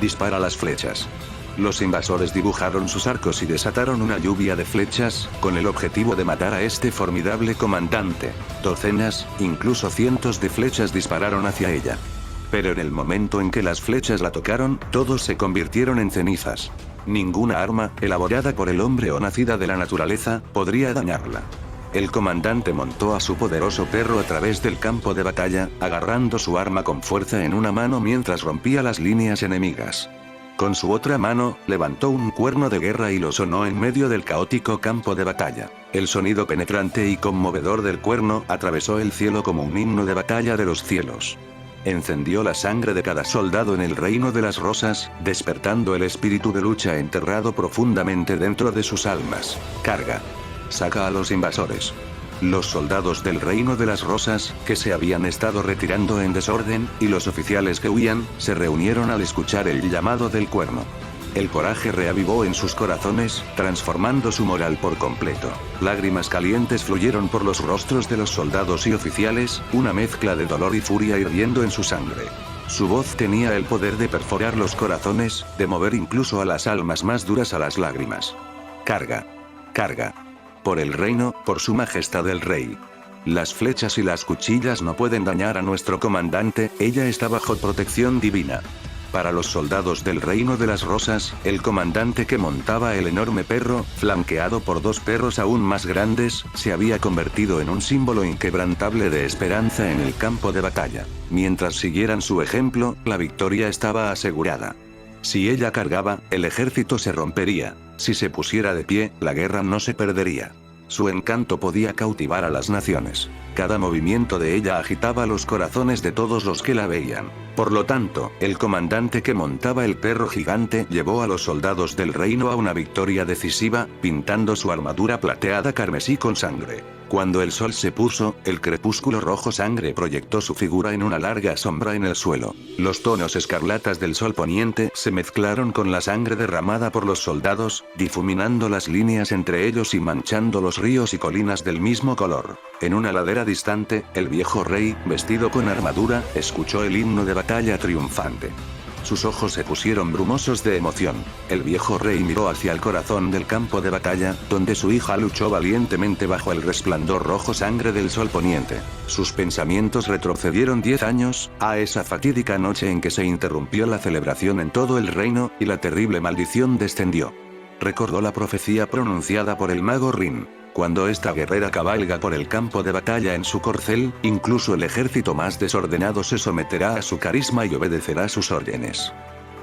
Dispara las flechas. Los invasores dibujaron sus arcos y desataron una lluvia de flechas, con el objetivo de matar a este formidable comandante. Docenas, incluso cientos de flechas dispararon hacia ella. Pero en el momento en que las flechas la tocaron, todos se convirtieron en cenizas. Ninguna arma, elaborada por el hombre o nacida de la naturaleza, podría dañarla. El comandante montó a su poderoso perro a través del campo de batalla, agarrando su arma con fuerza en una mano mientras rompía las líneas enemigas. Con su otra mano, levantó un cuerno de guerra y lo sonó en medio del caótico campo de batalla. El sonido penetrante y conmovedor del cuerno atravesó el cielo como un himno de batalla de los cielos. Encendió la sangre de cada soldado en el Reino de las Rosas, despertando el espíritu de lucha enterrado profundamente dentro de sus almas. Carga. Saca a los invasores. Los soldados del Reino de las Rosas, que se habían estado retirando en desorden, y los oficiales que huían, se reunieron al escuchar el llamado del cuerno. El coraje reavivó en sus corazones, transformando su moral por completo. Lágrimas calientes fluyeron por los rostros de los soldados y oficiales, una mezcla de dolor y furia hirviendo en su sangre. Su voz tenía el poder de perforar los corazones, de mover incluso a las almas más duras a las lágrimas. Carga. Carga. Por el reino, por su majestad el rey. Las flechas y las cuchillas no pueden dañar a nuestro comandante, ella está bajo protección divina. Para los soldados del Reino de las Rosas, el comandante que montaba el enorme perro, flanqueado por dos perros aún más grandes, se había convertido en un símbolo inquebrantable de esperanza en el campo de batalla. Mientras siguieran su ejemplo, la victoria estaba asegurada. Si ella cargaba, el ejército se rompería. Si se pusiera de pie, la guerra no se perdería. Su encanto podía cautivar a las naciones. Cada movimiento de ella agitaba los corazones de todos los que la veían. Por lo tanto, el comandante que montaba el perro gigante llevó a los soldados del reino a una victoria decisiva, pintando su armadura plateada carmesí con sangre. Cuando el sol se puso, el crepúsculo rojo sangre proyectó su figura en una larga sombra en el suelo. Los tonos escarlatas del sol poniente se mezclaron con la sangre derramada por los soldados, difuminando las líneas entre ellos y manchando los ríos y colinas del mismo color. En una ladera distante, el viejo rey, vestido con armadura, escuchó el himno de batalla triunfante. Sus ojos se pusieron brumosos de emoción. El viejo rey miró hacia el corazón del campo de batalla, donde su hija luchó valientemente bajo el resplandor rojo sangre del sol poniente. Sus pensamientos retrocedieron 10 años, a esa fatídica noche en que se interrumpió la celebración en todo el reino, y la terrible maldición descendió. Recordó la profecía pronunciada por el mago Rin. Cuando esta guerrera cabalga por el campo de batalla en su corcel, incluso el ejército más desordenado se someterá a su carisma y obedecerá sus órdenes.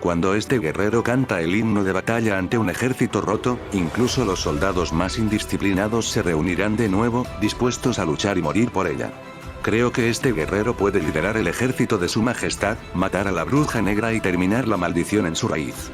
Cuando este guerrero canta el himno de batalla ante un ejército roto, incluso los soldados más indisciplinados se reunirán de nuevo, dispuestos a luchar y morir por ella. Creo que este guerrero puede liderar el ejército de su majestad, matar a la bruja negra y terminar la maldición en su raíz.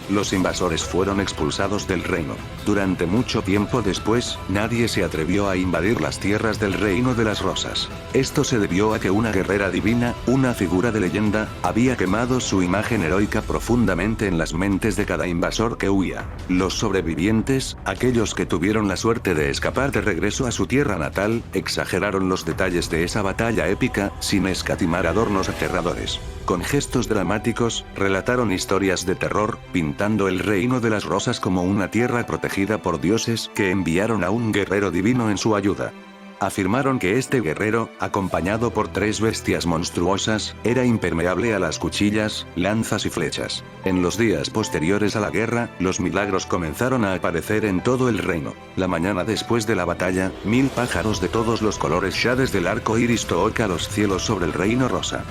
Los invasores fueron expulsados del reino. Durante mucho tiempo después, nadie se atrevió a invadir las tierras del Reino de las Rosas. Esto se debió a que una guerrera divina, una figura de leyenda, había quemado su imagen heroica profundamente en las mentes de cada invasor que huía. Los sobrevivientes, aquellos que tuvieron la suerte de escapar de regreso a su tierra natal, exageraron los detalles de esa batalla épica, sin escatimar adornos aterradores. Con gestos dramáticos, relataron historias de terror, pintando el Reino de las Rosas como una tierra protegida por dioses que enviaron a un guerrero divino en su ayuda. Afirmaron que este guerrero, acompañado por 3 bestias monstruosas, era impermeable a las cuchillas, lanzas y flechas. En los días posteriores a la guerra, los milagros comenzaron a aparecer en todo el reino. La mañana después de la batalla, 1000 pájaros de todos los colores shades del arco iris toca los cielos sobre el Reino Rosa.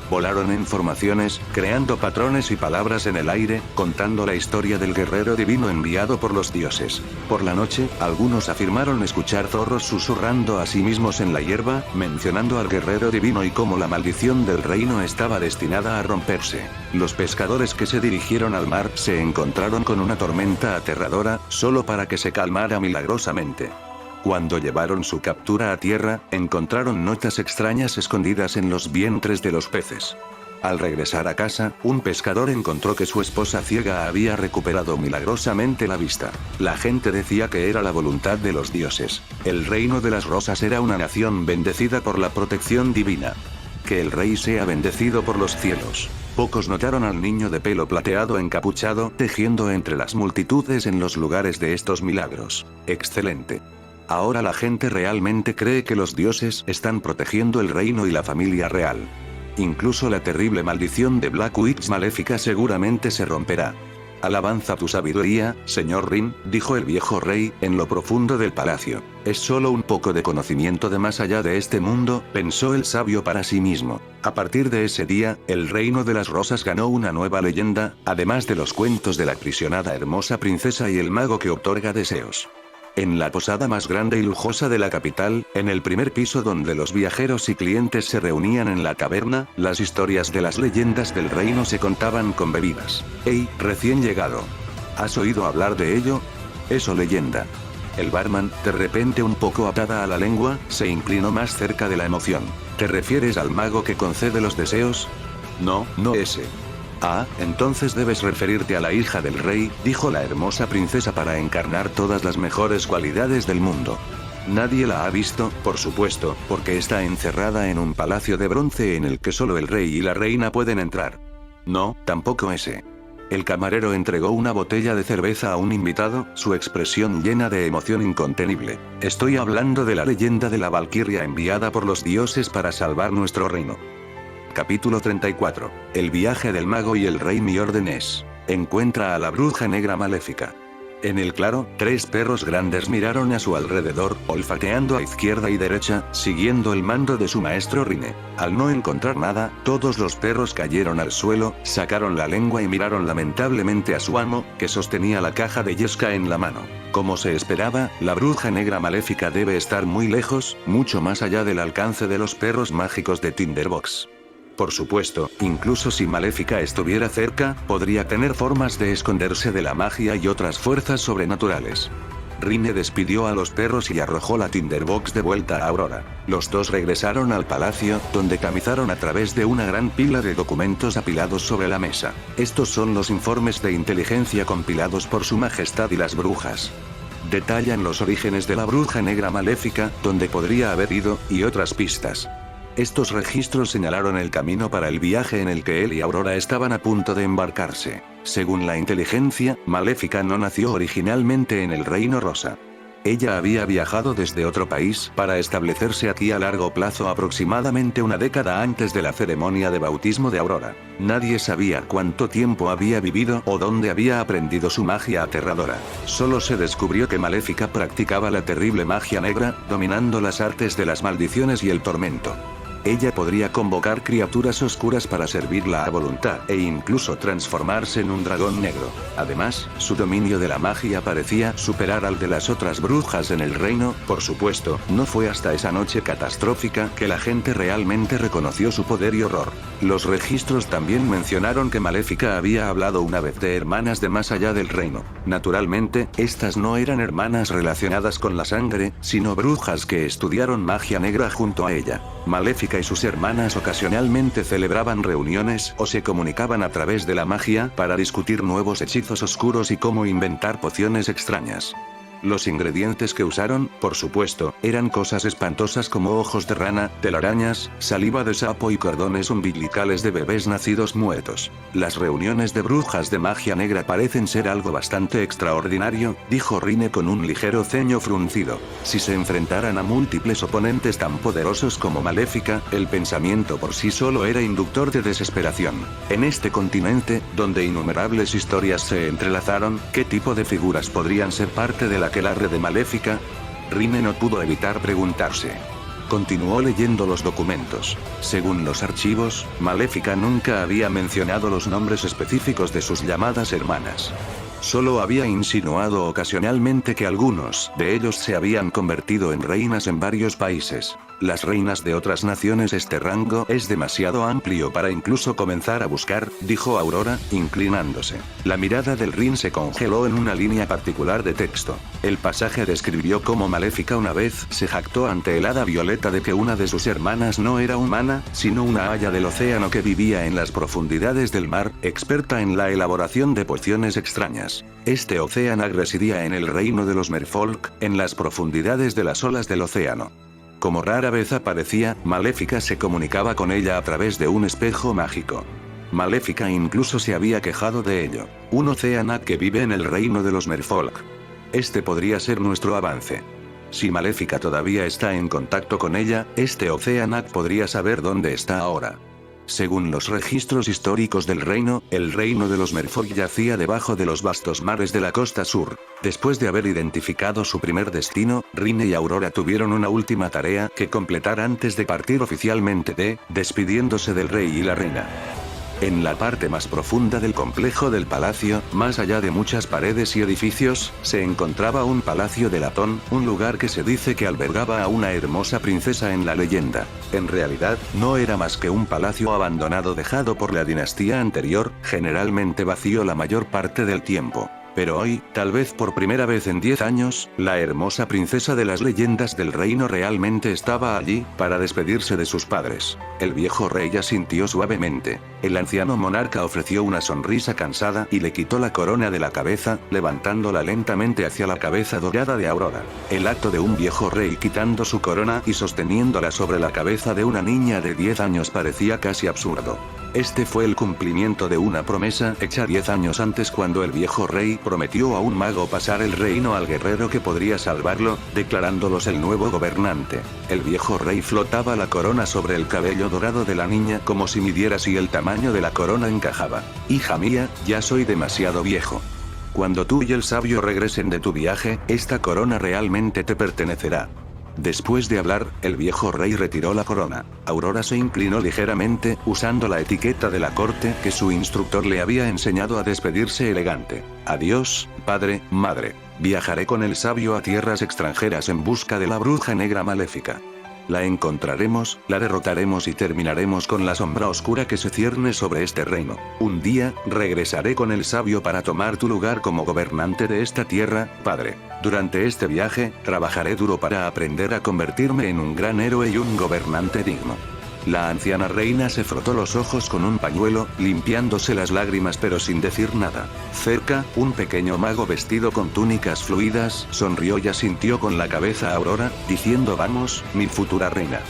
Volaron en formaciones, creando patrones y palabras en el aire, contando la historia del guerrero divino enviado por los dioses. Por la noche, algunos afirmaron escuchar zorros susurrando a sí mismos en la hierba, mencionando al guerrero divino y cómo la maldición del reino estaba destinada a romperse. Los pescadores que se dirigieron al mar se encontraron con una tormenta aterradora, solo para que se calmara milagrosamente. Cuando llevaron su captura a tierra, encontraron notas extrañas escondidas en los vientres de los peces. Al regresar a casa, un pescador encontró que su esposa ciega había recuperado milagrosamente la vista. La gente decía que era la voluntad de los dioses. El Reino de las Rosas era una nación bendecida por la protección divina. Que el rey sea bendecido por los cielos. Pocos notaron al niño de pelo plateado encapuchado, tejiendo entre las multitudes en los lugares de estos milagros. Excelente. Ahora la gente realmente cree que los dioses están protegiendo el reino y la familia real. Incluso la terrible maldición de Black Witch maléfica seguramente se romperá. Alabanza tu sabiduría, señor Rin, dijo el viejo rey, en lo profundo del palacio. Es solo un poco de conocimiento de más allá de este mundo, pensó el sabio para sí mismo. A partir de ese día, el Reino de las Rosas ganó una nueva leyenda, además de los cuentos de la aprisionada hermosa princesa y el mago que otorga deseos. En la posada más grande y lujosa de la capital, en el primer piso donde los viajeros y clientes se reunían en la taberna, las historias de las leyendas del reino se contaban con bebidas. Hey, recién llegado. ¿Has oído hablar de ello? Eso leyenda. El barman, de repente un poco atada a la lengua, se inclinó más cerca de la emoción. ¿Te refieres al mago que concede los deseos? No, no ese. Ah, entonces debes referirte a la hija del rey, dijo la hermosa princesa para encarnar todas las mejores cualidades del mundo. Nadie la ha visto, por supuesto, porque está encerrada en un palacio de bronce en el que solo el rey y la reina pueden entrar. No, tampoco ese. El camarero entregó una botella de cerveza a un invitado, su expresión llena de emoción incontenible. Estoy hablando de la leyenda de la Valquiria enviada por los dioses para salvar nuestro reino. Capítulo 34. El viaje del mago y el rey Miórdenes. Encuentra a la bruja negra maléfica. En el claro, 3 perros grandes miraron a su alrededor, olfateando a izquierda y derecha, siguiendo el mando de su maestro Rine. Al no encontrar nada, todos los perros cayeron al suelo, sacaron la lengua y miraron lamentablemente a su amo, que sostenía la caja de yesca en la mano. Como se esperaba, la bruja negra maléfica debe estar muy lejos, mucho más allá del alcance de los perros mágicos de Tinderbox. Por supuesto, incluso si Maléfica estuviera cerca, podría tener formas de esconderse de la magia y otras fuerzas sobrenaturales. Rine despidió a los perros y arrojó la Tinderbox de vuelta a Aurora. Los dos regresaron al palacio, donde camizaron a través de una gran pila de documentos apilados sobre la mesa. Estos son los informes de inteligencia compilados por Su Majestad y las brujas. Detallan los orígenes de la bruja negra maléfica, dónde podría haber ido, y otras pistas. Estos registros señalaron el camino para el viaje en el que él y Aurora estaban a punto de embarcarse. Según la inteligencia, Maléfica no nació originalmente en el Reino Rosa. Ella había viajado desde otro país para establecerse aquí a largo plazo, aproximadamente una década antes de la ceremonia de bautismo de Aurora. Nadie sabía cuánto tiempo había vivido o dónde había aprendido su magia aterradora. Solo se descubrió que Maléfica practicaba la terrible magia negra, dominando las artes de las maldiciones y el tormento. Ella podría convocar criaturas oscuras para servirla a voluntad, e incluso transformarse en un dragón negro. Además, su dominio de la magia parecía superar al de las otras brujas en el reino. Por supuesto, no fue hasta esa noche catastrófica que la gente realmente reconoció su poder y horror. Los registros también mencionaron que Maléfica había hablado una vez de hermanas de más allá del reino. Naturalmente, estas no eran hermanas relacionadas con la sangre, sino brujas que estudiaron magia negra junto a ella. Maléfica y sus hermanas ocasionalmente celebraban reuniones o se comunicaban a través de la magia para discutir nuevos hechizos oscuros y cómo inventar pociones extrañas. Los ingredientes que usaron, por supuesto, eran cosas espantosas como ojos de rana, telarañas, saliva de sapo y cordones umbilicales de bebés nacidos muertos. Las reuniones de brujas de magia negra parecen ser algo bastante extraordinario, dijo Rine con un ligero ceño fruncido. Si se enfrentaran a múltiples oponentes tan poderosos como Maléfica, el pensamiento por sí solo era inductor de desesperación. En este continente, donde innumerables historias se entrelazaron, ¿qué tipo de figuras podrían ser parte de la aquelarre de Maléfica? Rine no pudo evitar preguntarse. Continuó leyendo los documentos. Según los archivos, Maléfica nunca había mencionado los nombres específicos de sus llamadas hermanas. Solo había insinuado ocasionalmente que algunos de ellos se habían convertido en reinas en varios países. Las reinas de otras naciones. Este rango es demasiado amplio para incluso comenzar a buscar, dijo Aurora, inclinándose. La mirada del Rin se congeló en una línea particular de texto. El pasaje describió cómo Maléfica una vez se jactó ante el hada violeta de que una de sus hermanas no era humana, sino una haya del océano que vivía en las profundidades del mar, experta en la elaboración de pociones extrañas. Este océano residía en el reino de los Merfolk, en las profundidades de las olas del océano. Como rara vez aparecía, Maléfica se comunicaba con ella a través de un espejo mágico. Maléfica incluso se había quejado de ello. Un océano que vive en el reino de los Merfolk. Este podría ser nuestro avance. Si Maléfica todavía está en contacto con ella, este océano podría saber dónde está ahora. Según los registros históricos del reino, el reino de los Merfolk yacía debajo de los vastos mares de la costa sur. Después de haber identificado su primer destino, Rine y Aurora tuvieron una última tarea que completar antes de partir oficialmente despidiéndose del rey y la reina. En la parte más profunda del complejo del palacio, más allá de muchas paredes y edificios, se encontraba un palacio de latón, un lugar que se dice que albergaba a una hermosa princesa en la leyenda. En realidad, no era más que un palacio abandonado dejado por la dinastía anterior, generalmente vacío la mayor parte del tiempo. Pero hoy, tal vez por primera vez en 10 años, la hermosa princesa de las leyendas del reino realmente estaba allí, para despedirse de sus padres. El viejo rey asintió suavemente. El anciano monarca ofreció una sonrisa cansada y le quitó la corona de la cabeza, levantándola lentamente hacia la cabeza dorada de Aurora. El acto de un viejo rey quitando su corona y sosteniéndola sobre la cabeza de una niña de 10 años parecía casi absurdo. Este fue el cumplimiento de una promesa hecha 10 años antes, cuando el viejo rey prometió a un mago pasar el reino al guerrero que podría salvarlo, declarándolos el nuevo gobernante. El viejo rey flotaba la corona sobre el cabello dorado de la niña como si midiera si el tamaño de la corona encajaba. Hija mía, ya soy demasiado viejo. Cuando tú y el sabio regresen de tu viaje, esta corona realmente te pertenecerá. Después de hablar, el viejo rey retiró la corona. Aurora se inclinó ligeramente, usando la etiqueta de la corte que su instructor le había enseñado a despedirse elegante. Adiós, padre, madre. Viajaré con el sabio a tierras extranjeras en busca de la bruja negra maléfica. La encontraremos, la derrotaremos y terminaremos con la sombra oscura que se cierne sobre este reino. Un día, regresaré con el sabio para tomar tu lugar como gobernante de esta tierra, padre. Durante este viaje, trabajaré duro para aprender a convertirme en un gran héroe y un gobernante digno. La anciana reina se frotó los ojos con un pañuelo, limpiándose las lágrimas pero sin decir nada. Cerca, un pequeño mago vestido con túnicas fluidas sonrió y asintió con la cabeza a Aurora, diciendo: vamos, mi futura reina.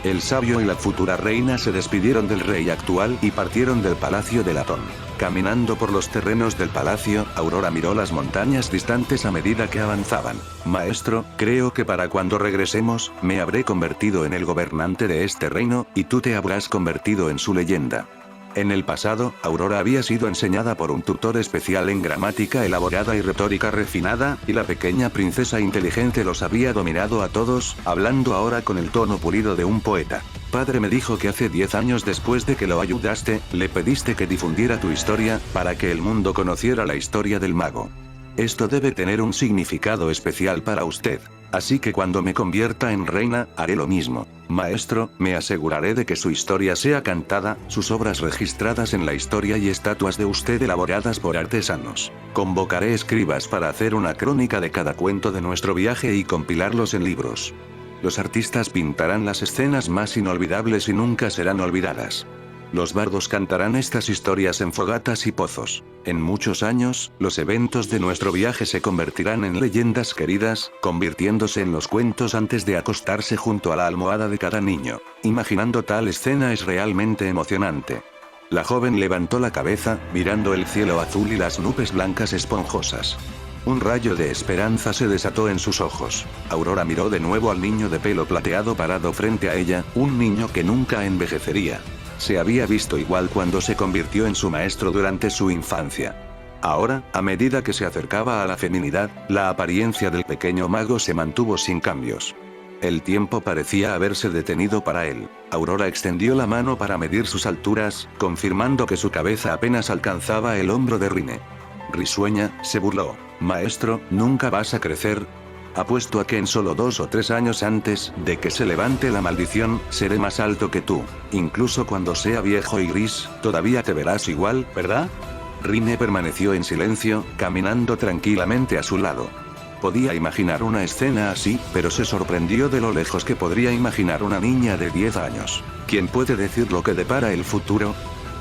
El sabio y la futura reina se despidieron del rey actual y partieron del palacio de Latón. Caminando por los terrenos del palacio, Aurora miró las montañas distantes a medida que avanzaban. Maestro, creo que para cuando regresemos, me habré convertido en el gobernante de este reino, y tú te habrás convertido en su leyenda. En el pasado, Aurora había sido enseñada por un tutor especial en gramática elaborada y retórica refinada, y la pequeña princesa inteligente los había dominado a todos, hablando ahora con el tono pulido de un poeta. Padre me dijo que hace 10 años después de que lo ayudaste, le pediste que difundiera tu historia, para que el mundo conociera la historia del mago. Esto debe tener un significado especial para usted. Así que cuando me convierta en reina, haré lo mismo. Maestro, me aseguraré de que su historia sea cantada, sus obras registradas en la historia y estatuas de usted elaboradas por artesanos. Convocaré escribas para hacer una crónica de cada cuento de nuestro viaje y compilarlos en libros. Los artistas pintarán las escenas más inolvidables y nunca serán olvidadas. Los bardos cantarán estas historias en fogatas y pozos. En muchos años, los eventos de nuestro viaje se convertirán en leyendas queridas, convirtiéndose en los cuentos antes de acostarse junto a la almohada de cada niño. Imaginando tal escena es realmente emocionante. La joven levantó la cabeza, mirando el cielo azul y las nubes blancas esponjosas. Un rayo de esperanza se desató en sus ojos. Aurora miró de nuevo al niño de pelo plateado parado frente a ella, un niño que nunca envejecería. Se había visto igual cuando se convirtió en su maestro durante su infancia. Ahora, a medida que se acercaba a la feminidad, la apariencia del pequeño mago se mantuvo sin cambios. El tiempo parecía haberse detenido para él. Aurora extendió la mano para medir sus alturas, confirmando que su cabeza apenas alcanzaba el hombro de Rine. Risueña, se burló. Maestro, ¿nunca vas a crecer? Apuesto a que en solo 2 o 3 años antes de que se levante la maldición, seré más alto que tú. Incluso cuando sea viejo y gris, todavía te verás igual, ¿verdad? Rine permaneció en silencio, caminando tranquilamente a su lado. Podía imaginar una escena así, pero se sorprendió de lo lejos que podría imaginar una niña de 10 años. ¿Quién puede decir lo que depara el futuro?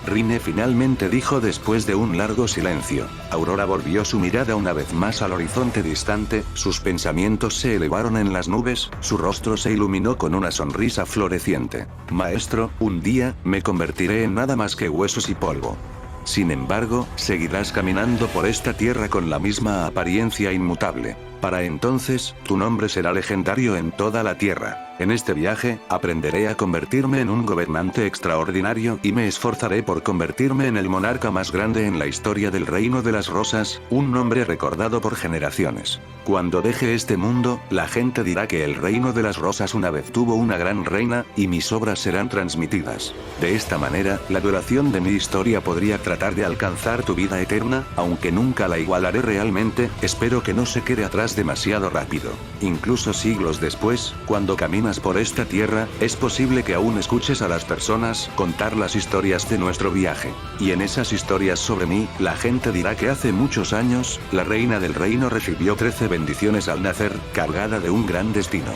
Rine finalmente dijo después de un largo silencio. Aurora volvió su mirada una vez más al horizonte distante, sus pensamientos se elevaron en las nubes, su rostro se iluminó con una sonrisa floreciente. Maestro, un día, me convertiré en nada más que huesos y polvo. Sin embargo, seguirás caminando por esta tierra con la misma apariencia inmutable. Para entonces, tu nombre será legendario en toda la tierra. En este viaje, aprenderé a convertirme en un gobernante extraordinario y me esforzaré por convertirme en el monarca más grande en la historia del Reino de las Rosas, un nombre recordado por generaciones. Cuando deje este mundo, la gente dirá que el Reino de las Rosas una vez tuvo una gran reina, y mis obras serán transmitidas. De esta manera, la duración de mi historia podría tratar de alcanzar tu vida eterna, aunque nunca la igualaré realmente, espero que no se quede atrás demasiado rápido. Incluso siglos después, cuando caminas por esta tierra, es posible que aún escuches a las personas contar las historias de nuestro viaje. Y en esas historias sobre mí, la gente dirá que hace muchos años, la reina del reino recibió 13 bendiciones al nacer, cargada de un gran destino.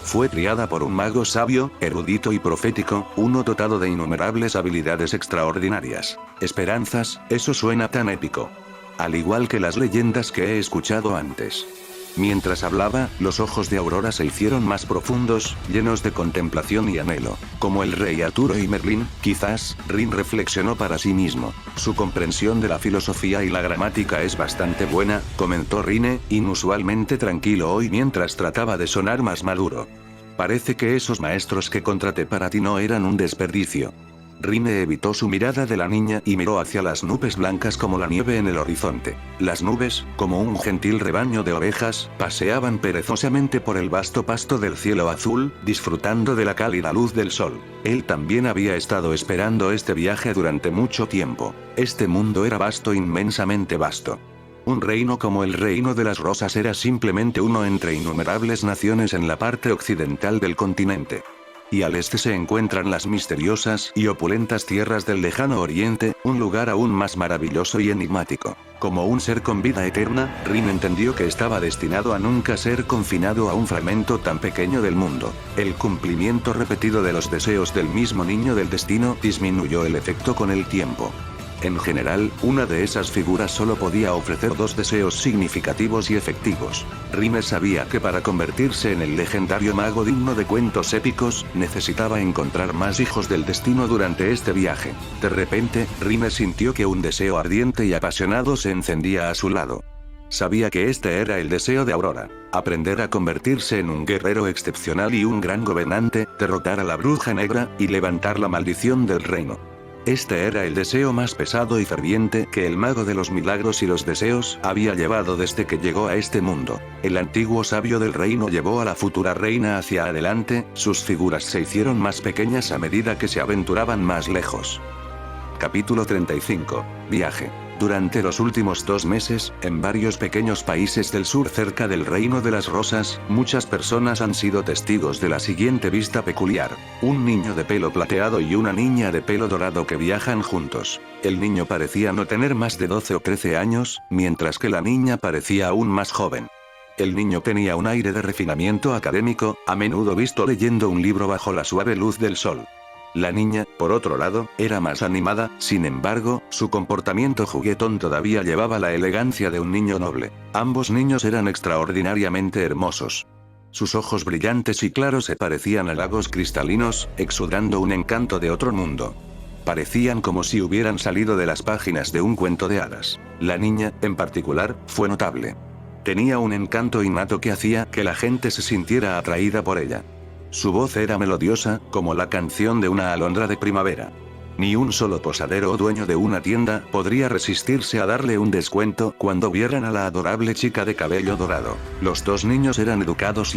Fue criada por un mago sabio, erudito y profético, uno dotado de innumerables habilidades extraordinarias. Esperanzas, eso suena tan épico. Al igual que las leyendas que he escuchado antes. Mientras hablaba, los ojos de Aurora se hicieron más profundos, llenos de contemplación y anhelo. Como el rey Arturo y Merlín, quizás, Rin reflexionó para sí mismo. Su comprensión de la filosofía y la gramática es bastante buena, comentó Rine, inusualmente tranquilo hoy mientras trataba de sonar más maduro. Parece que esos maestros que contraté para ti no eran un desperdicio. Rine evitó su mirada de la niña y miró hacia las nubes blancas como la nieve en el horizonte. Las nubes, como un gentil rebaño de ovejas, paseaban perezosamente por el vasto pasto del cielo azul, disfrutando de la cálida luz del sol. Él también había estado esperando este viaje durante mucho tiempo. Este mundo era vasto, inmensamente vasto. Un reino como el Reino de las Rosas era simplemente uno entre innumerables naciones en la parte occidental del continente. Y al este se encuentran las misteriosas y opulentas tierras del lejano oriente, un lugar aún más maravilloso y enigmático. Como un ser con vida eterna, Rin entendió que estaba destinado a nunca ser confinado a un fragmento tan pequeño del mundo. El cumplimiento repetido de los deseos del mismo niño del destino disminuyó el efecto con el tiempo. En general, una de esas figuras solo podía ofrecer dos deseos significativos y efectivos. Rine sabía que para convertirse en el legendario mago digno de cuentos épicos, necesitaba encontrar más hijos del destino durante este viaje. De repente, Rine sintió que un deseo ardiente y apasionado se encendía a su lado. Sabía que este era el deseo de Aurora. Aprender a convertirse en un guerrero excepcional y un gran gobernante, derrotar a la bruja negra, y levantar la maldición del reino. Este era el deseo más pesado y ferviente que el mago de los milagros y los deseos había llevado desde que llegó a este mundo. El antiguo sabio del reino llevó a la futura reina hacia adelante, sus figuras se hicieron más pequeñas a medida que se aventuraban más lejos. Capítulo 35. Viaje. Durante los últimos 2 meses, en varios pequeños países del sur cerca del Reino de las Rosas, muchas personas han sido testigos de la siguiente vista peculiar. Un niño de pelo plateado y una niña de pelo dorado que viajan juntos. El niño parecía no tener más de 12 o 13 años, mientras que la niña parecía aún más joven. El niño tenía un aire de refinamiento académico, a menudo visto leyendo un libro bajo la suave luz del sol. La niña, por otro lado, era más animada, sin embargo, su comportamiento juguetón todavía llevaba la elegancia de un niño noble. Ambos niños eran extraordinariamente hermosos. Sus ojos brillantes y claros se parecían a lagos cristalinos, exudando un encanto de otro mundo. Parecían como si hubieran salido de las páginas de un cuento de hadas. La niña, en particular, fue notable. Tenía un encanto innato que hacía que la gente se sintiera atraída por ella. Su voz era melodiosa, como la canción de una alondra de primavera. Ni un solo posadero o dueño de una tienda podría resistirse a darle un descuento cuando vieran a la adorable chica de cabello dorado. Los 2 niños eran educados,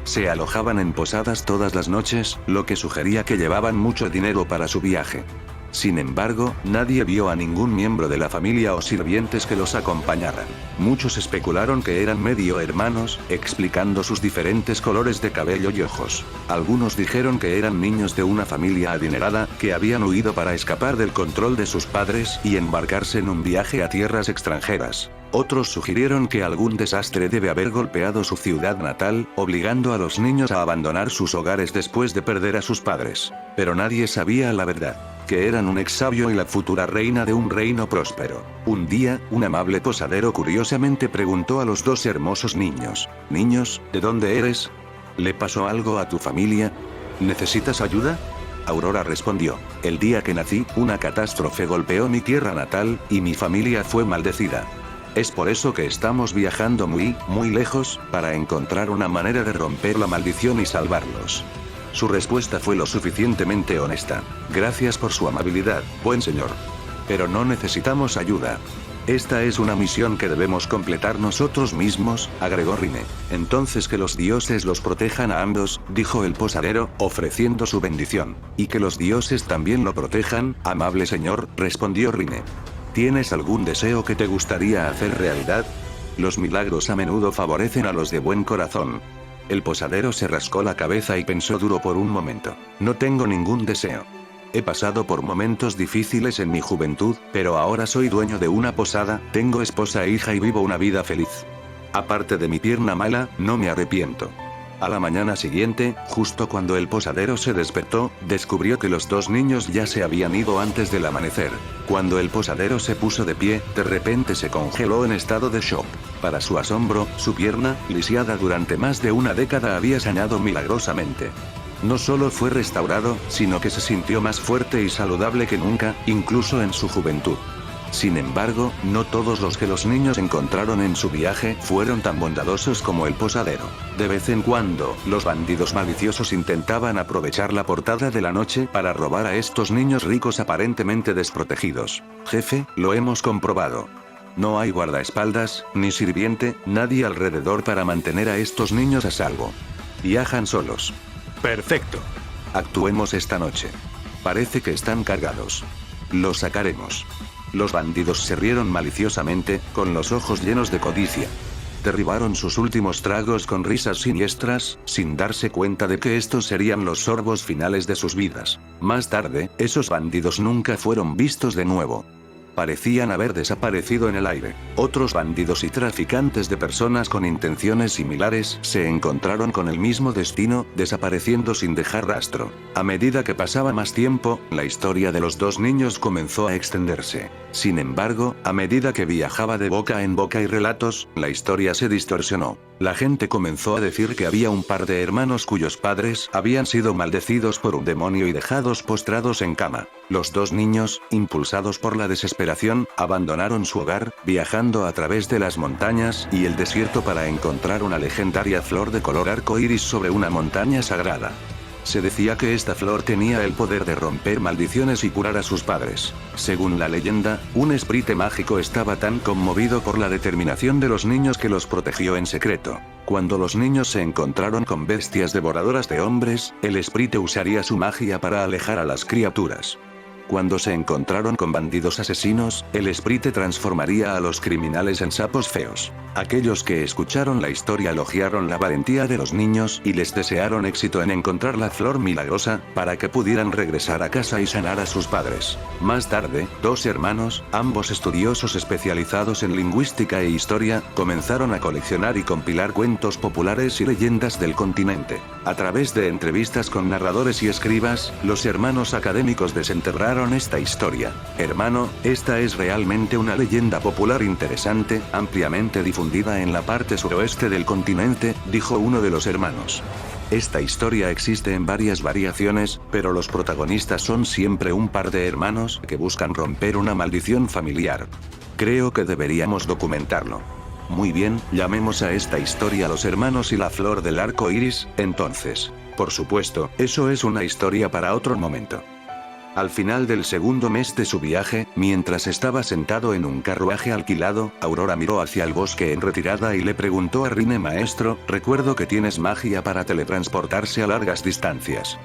se alojaban en posadas todas las noches, lo que sugería que llevaban mucho dinero para su viaje. Sin embargo, nadie vio a ningún miembro de la familia o sirvientes que los acompañaran. Muchos especularon que eran medio hermanos, explicando sus diferentes colores de cabello y ojos. Algunos dijeron que eran niños de una familia adinerada, que habían huido para escapar del control de sus padres y embarcarse en un viaje a tierras extranjeras. Otros sugirieron que algún desastre debe haber golpeado su ciudad natal, obligando a los niños a abandonar sus hogares después de perder a sus padres. Pero nadie sabía la verdad. Que eran un ex sabio y la futura reina de un reino próspero. Un día, un amable posadero curiosamente preguntó a los 2 hermosos niños: «Niños, ¿de dónde eres? ¿Le pasó algo a tu familia? ¿Necesitas ayuda?» Aurora respondió: «El día que nací, una catástrofe golpeó mi tierra natal, y mi familia fue maldecida. Es por eso que estamos viajando muy, muy lejos, para encontrar una manera de romper la maldición y salvarlos». Su respuesta fue lo suficientemente honesta. «Gracias por su amabilidad, buen señor. Pero no necesitamos ayuda. Esta es una misión que debemos completar nosotros mismos», agregó Rine. «Entonces que los dioses los protejan a ambos», dijo el posadero, ofreciendo su bendición. «Y que los dioses también lo protejan, amable señor», respondió Rine. «¿Tienes algún deseo que te gustaría hacer realidad? Los milagros a menudo favorecen a los de buen corazón». El posadero se rascó la cabeza y pensó duro por un momento. «No tengo ningún deseo. He pasado por momentos difíciles en mi juventud, pero ahora soy dueño de una posada, tengo esposa e hija y vivo una vida feliz. Aparte de mi pierna mala, no me arrepiento». A la mañana siguiente, justo cuando el posadero se despertó, descubrió que los dos niños ya se habían ido antes del amanecer. Cuando el posadero se puso de pie, de repente se congeló en estado de shock. Para su asombro, su pierna, lisiada durante más de una década, había sanado milagrosamente. No solo fue restaurado, sino que se sintió más fuerte y saludable que nunca, incluso en su juventud. Sin embargo, no todos los que los niños encontraron en su viaje fueron tan bondadosos como el posadero. De vez en cuando, los bandidos maliciosos intentaban aprovechar la portada de la noche para robar a estos niños ricos aparentemente desprotegidos. Jefe, lo hemos comprobado. No hay guardaespaldas, ni sirviente, nadie alrededor para mantener a estos niños a salvo. Viajan solos. Perfecto. Actuemos esta noche. Parece que están cargados. Los sacaremos. Los bandidos se rieron maliciosamente, con los ojos llenos de codicia. Derribaron sus últimos tragos con risas siniestras, sin darse cuenta de que estos serían los sorbos finales de sus vidas. Más tarde, esos bandidos nunca fueron vistos de nuevo. Parecían haber desaparecido en el aire. Otros bandidos y traficantes de personas con intenciones similares se encontraron con el mismo destino, desapareciendo sin dejar rastro. A medida que pasaba más tiempo, la historia de los dos niños comenzó a extenderse. Sin embargo, a medida que viajaba de boca en boca y relatos, la historia se distorsionó. La gente comenzó a decir que había un par de hermanos cuyos padres habían sido maldecidos por un demonio y dejados postrados en cama. Los dos niños, impulsados por la desesperación, abandonaron su hogar, viajando a través de las montañas y el desierto para encontrar una legendaria flor de color arco iris sobre una montaña sagrada. Se decía que esta flor tenía el poder de romper maldiciones y curar a sus padres. Según la leyenda, un espíritu mágico estaba tan conmovido por la determinación de los niños que los protegió en secreto. Cuando los niños se encontraron con bestias devoradoras de hombres, el espíritu usaría su magia para alejar a las criaturas. Cuando se encontraron con bandidos asesinos, el espíritu transformaría a los criminales en sapos feos. Aquellos que escucharon la historia elogiaron la valentía de los niños y les desearon éxito en encontrar la flor milagrosa, para que pudieran regresar a casa y sanar a sus padres. Más tarde, dos hermanos, ambos estudiosos especializados en lingüística e historia, comenzaron a coleccionar y compilar cuentos populares y leyendas del continente. A través de entrevistas con narradores y escribas, los hermanos académicos desenterraron esta historia. Hermano, esta es realmente una leyenda popular interesante, ampliamente difundida en la parte suroeste del continente, dijo uno de los hermanos. Esta historia existe en varias variaciones, pero los protagonistas son siempre un par de hermanos que buscan romper una maldición familiar. Creo que deberíamos documentarlo. Muy bien, llamemos a esta historia Los hermanos y la flor del arco iris, entonces. Por supuesto, eso es una historia para otro momento. Al final del segundo mes de su viaje, mientras estaba sentado en un carruaje alquilado, Aurora miró hacia el bosque en retirada y le preguntó a Rine: maestro, recuerdo que tienes magia para teletransportarse a largas distancias.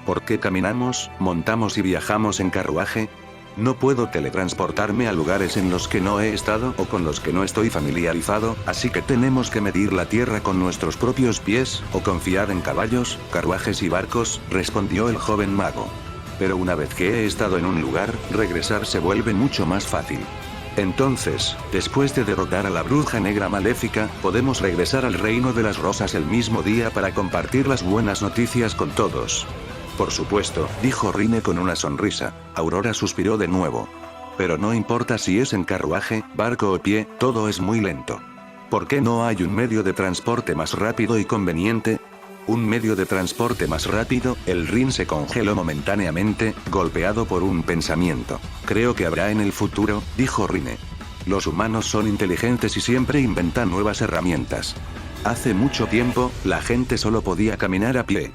¿Por qué caminamos, montamos y viajamos en carruaje? No puedo teletransportarme a lugares en los que no he estado o con los que no estoy familiarizado, así que tenemos que medir la tierra con nuestros propios pies, o confiar en caballos, carruajes y barcos, respondió el joven mago. Pero una vez que he estado en un lugar, regresar se vuelve mucho más fácil. Entonces, después de derrotar a la bruja negra maléfica, podemos regresar al reino de las rosas el mismo día para compartir las buenas noticias con todos. Por supuesto, dijo Rine con una sonrisa. Aurora suspiró de nuevo. Pero no importa si es en carruaje, barco o pie, todo es muy lento. ¿Por qué no hay un medio de transporte más rápido y conveniente? ¿Un medio de transporte más rápido? El Rin se congeló momentáneamente, golpeado por un pensamiento. Creo que habrá en el futuro, dijo Rine. Los humanos son inteligentes y siempre inventan nuevas herramientas. Hace mucho tiempo, la gente solo podía caminar a pie.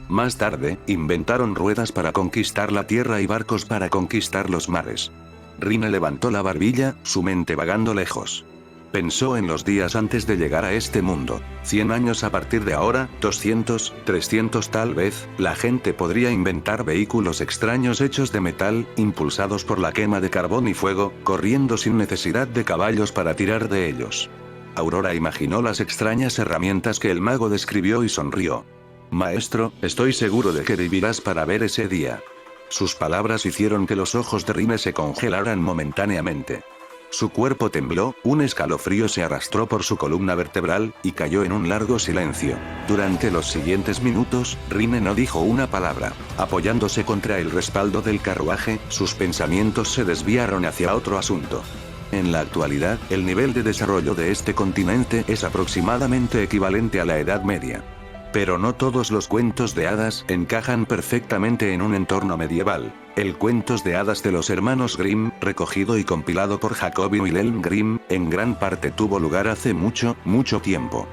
Más tarde, inventaron ruedas para conquistar la tierra y barcos para conquistar los mares. Rine levantó la barbilla, su mente vagando lejos. Pensó en los días antes de llegar a este mundo. 100 años a partir de ahora, 200, 300 tal vez, la gente podría inventar vehículos extraños hechos de metal, impulsados por la quema de carbón y fuego, corriendo sin necesidad de caballos para tirar de ellos. Aurora imaginó las extrañas herramientas que el mago describió y sonrió. Maestro, estoy seguro de que vivirás para ver ese día. Sus palabras hicieron que los ojos de Rine se congelaran momentáneamente. Su cuerpo tembló, un escalofrío se arrastró por su columna vertebral, y cayó en un largo silencio. Durante los siguientes minutos, Rinne no dijo una palabra. Apoyándose contra el respaldo del carruaje, sus pensamientos se desviaron hacia otro asunto. En la actualidad, el nivel de desarrollo de este continente es aproximadamente equivalente a la Edad Media. Pero no todos los cuentos de hadas encajan perfectamente en un entorno medieval. El Cuentos de Hadas de los Hermanos Grimm, recogido y compilado por Jacob y Wilhelm Grimm, en gran parte tuvo lugar hace mucho, mucho tiempo.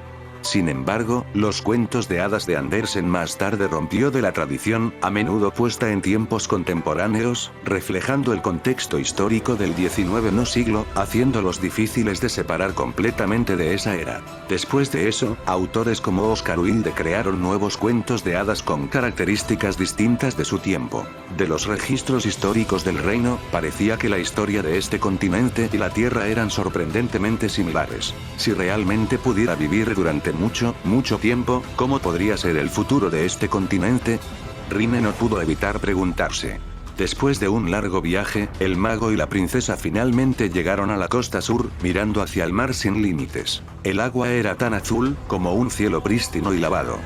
Sin embargo, los cuentos de hadas de Andersen más tarde rompió de la tradición, a menudo puesta en tiempos contemporáneos, reflejando el contexto histórico del XIX siglo, haciéndolos difíciles de separar completamente de esa era. Después de eso, autores como Oscar Wilde crearon nuevos cuentos de hadas con características distintas de su tiempo. De los registros históricos del reino, parecía que la historia de este continente y la Tierra eran sorprendentemente similares. Si realmente pudiera vivir durante mucho tiempo, ¿cómo podría ser el futuro de este continente? Rinne no pudo evitar preguntarse. Después de un largo viaje, el mago y la princesa finalmente llegaron a la costa sur, mirando hacia el mar sin límites. El agua era tan azul, como un cielo prístino y lavado.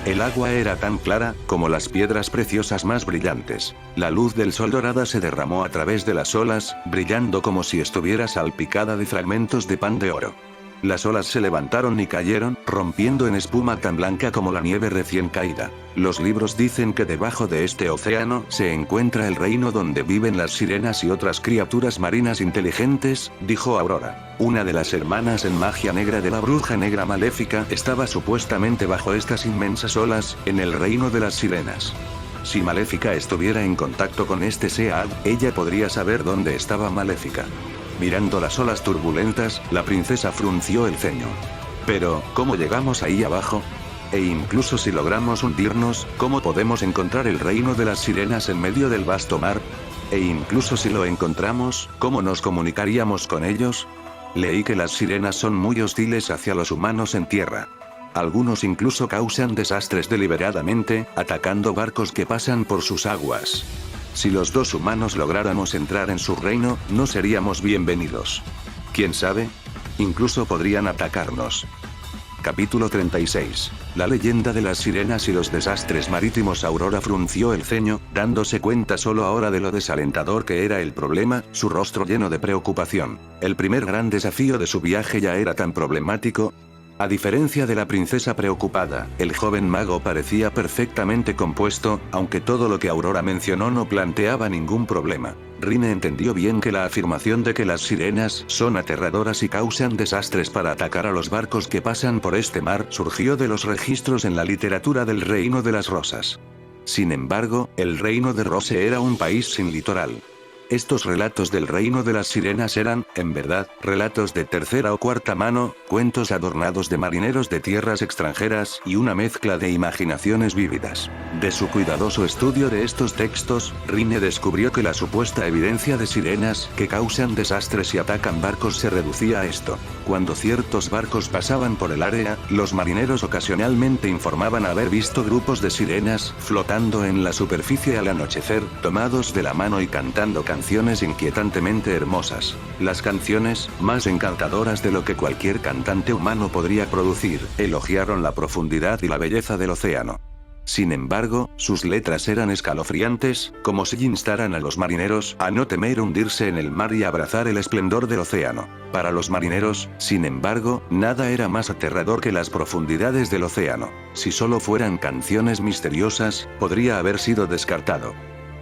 El agua era tan clara, como las piedras preciosas más brillantes. La luz del sol dorada se derramó a través de las olas, brillando como si estuviera salpicada de fragmentos de pan de oro. Las olas se levantaron y cayeron, rompiendo en espuma tan blanca como la nieve recién caída. Los libros dicen que debajo de este océano se encuentra el reino donde viven las sirenas y otras criaturas marinas inteligentes, dijo Aurora. Una de las hermanas en magia negra de la bruja negra maléfica estaba supuestamente bajo estas inmensas olas, en el reino de las sirenas. Si Maléfica estuviera en contacto con este Sead, ella podría saber dónde estaba Maléfica. Mirando las olas turbulentas, la princesa frunció el ceño. Pero, ¿cómo llegamos ahí abajo? E incluso si logramos hundirnos, ¿cómo podemos encontrar el reino de las sirenas en medio del vasto mar? E incluso si lo encontramos, ¿cómo nos comunicaríamos con ellos? Leí que las sirenas son muy hostiles hacia los humanos en tierra. Algunos incluso causan desastres deliberadamente, atacando barcos que pasan por sus aguas. Si los dos humanos lográramos entrar en su reino, no seríamos bienvenidos. ¿Quién sabe? Incluso podrían atacarnos. Capítulo 36. La leyenda de las sirenas y los desastres marítimos. Aurora frunció el ceño, dándose cuenta solo ahora de lo desalentador que era el problema, su rostro lleno de preocupación. El primer gran desafío de su viaje ya era tan problemático. A diferencia de la princesa preocupada, el joven mago parecía perfectamente compuesto, aunque todo lo que Aurora mencionó no planteaba ningún problema. Rinne entendió bien que la afirmación de que las sirenas son aterradoras y causan desastres para atacar a los barcos que pasan por este mar surgió de los registros en la literatura del Reino de las Rosas. Sin embargo, el Reino de Rose era un país sin litoral. Estos relatos del reino de las sirenas eran, en verdad, relatos de tercera o cuarta mano, cuentos adornados de marineros de tierras extranjeras y una mezcla de imaginaciones vívidas. De su cuidadoso estudio de estos textos, Rinne descubrió que la supuesta evidencia de sirenas que causan desastres y atacan barcos se reducía a esto. Cuando ciertos barcos pasaban por el área, los marineros ocasionalmente informaban haber visto grupos de sirenas flotando en la superficie al anochecer, tomados de la mano y cantando canciones inquietantemente hermosas. Las canciones, más encantadoras de lo que cualquier cantante humano podría producir, elogiaron la profundidad y la belleza del océano. Sin embargo, sus letras eran escalofriantes, como si instaran a los marineros a no temer hundirse en el mar y abrazar el esplendor del océano. Para los marineros, sin embargo, nada era más aterrador que las profundidades del océano. Si solo fueran canciones misteriosas, podría haber sido descartado.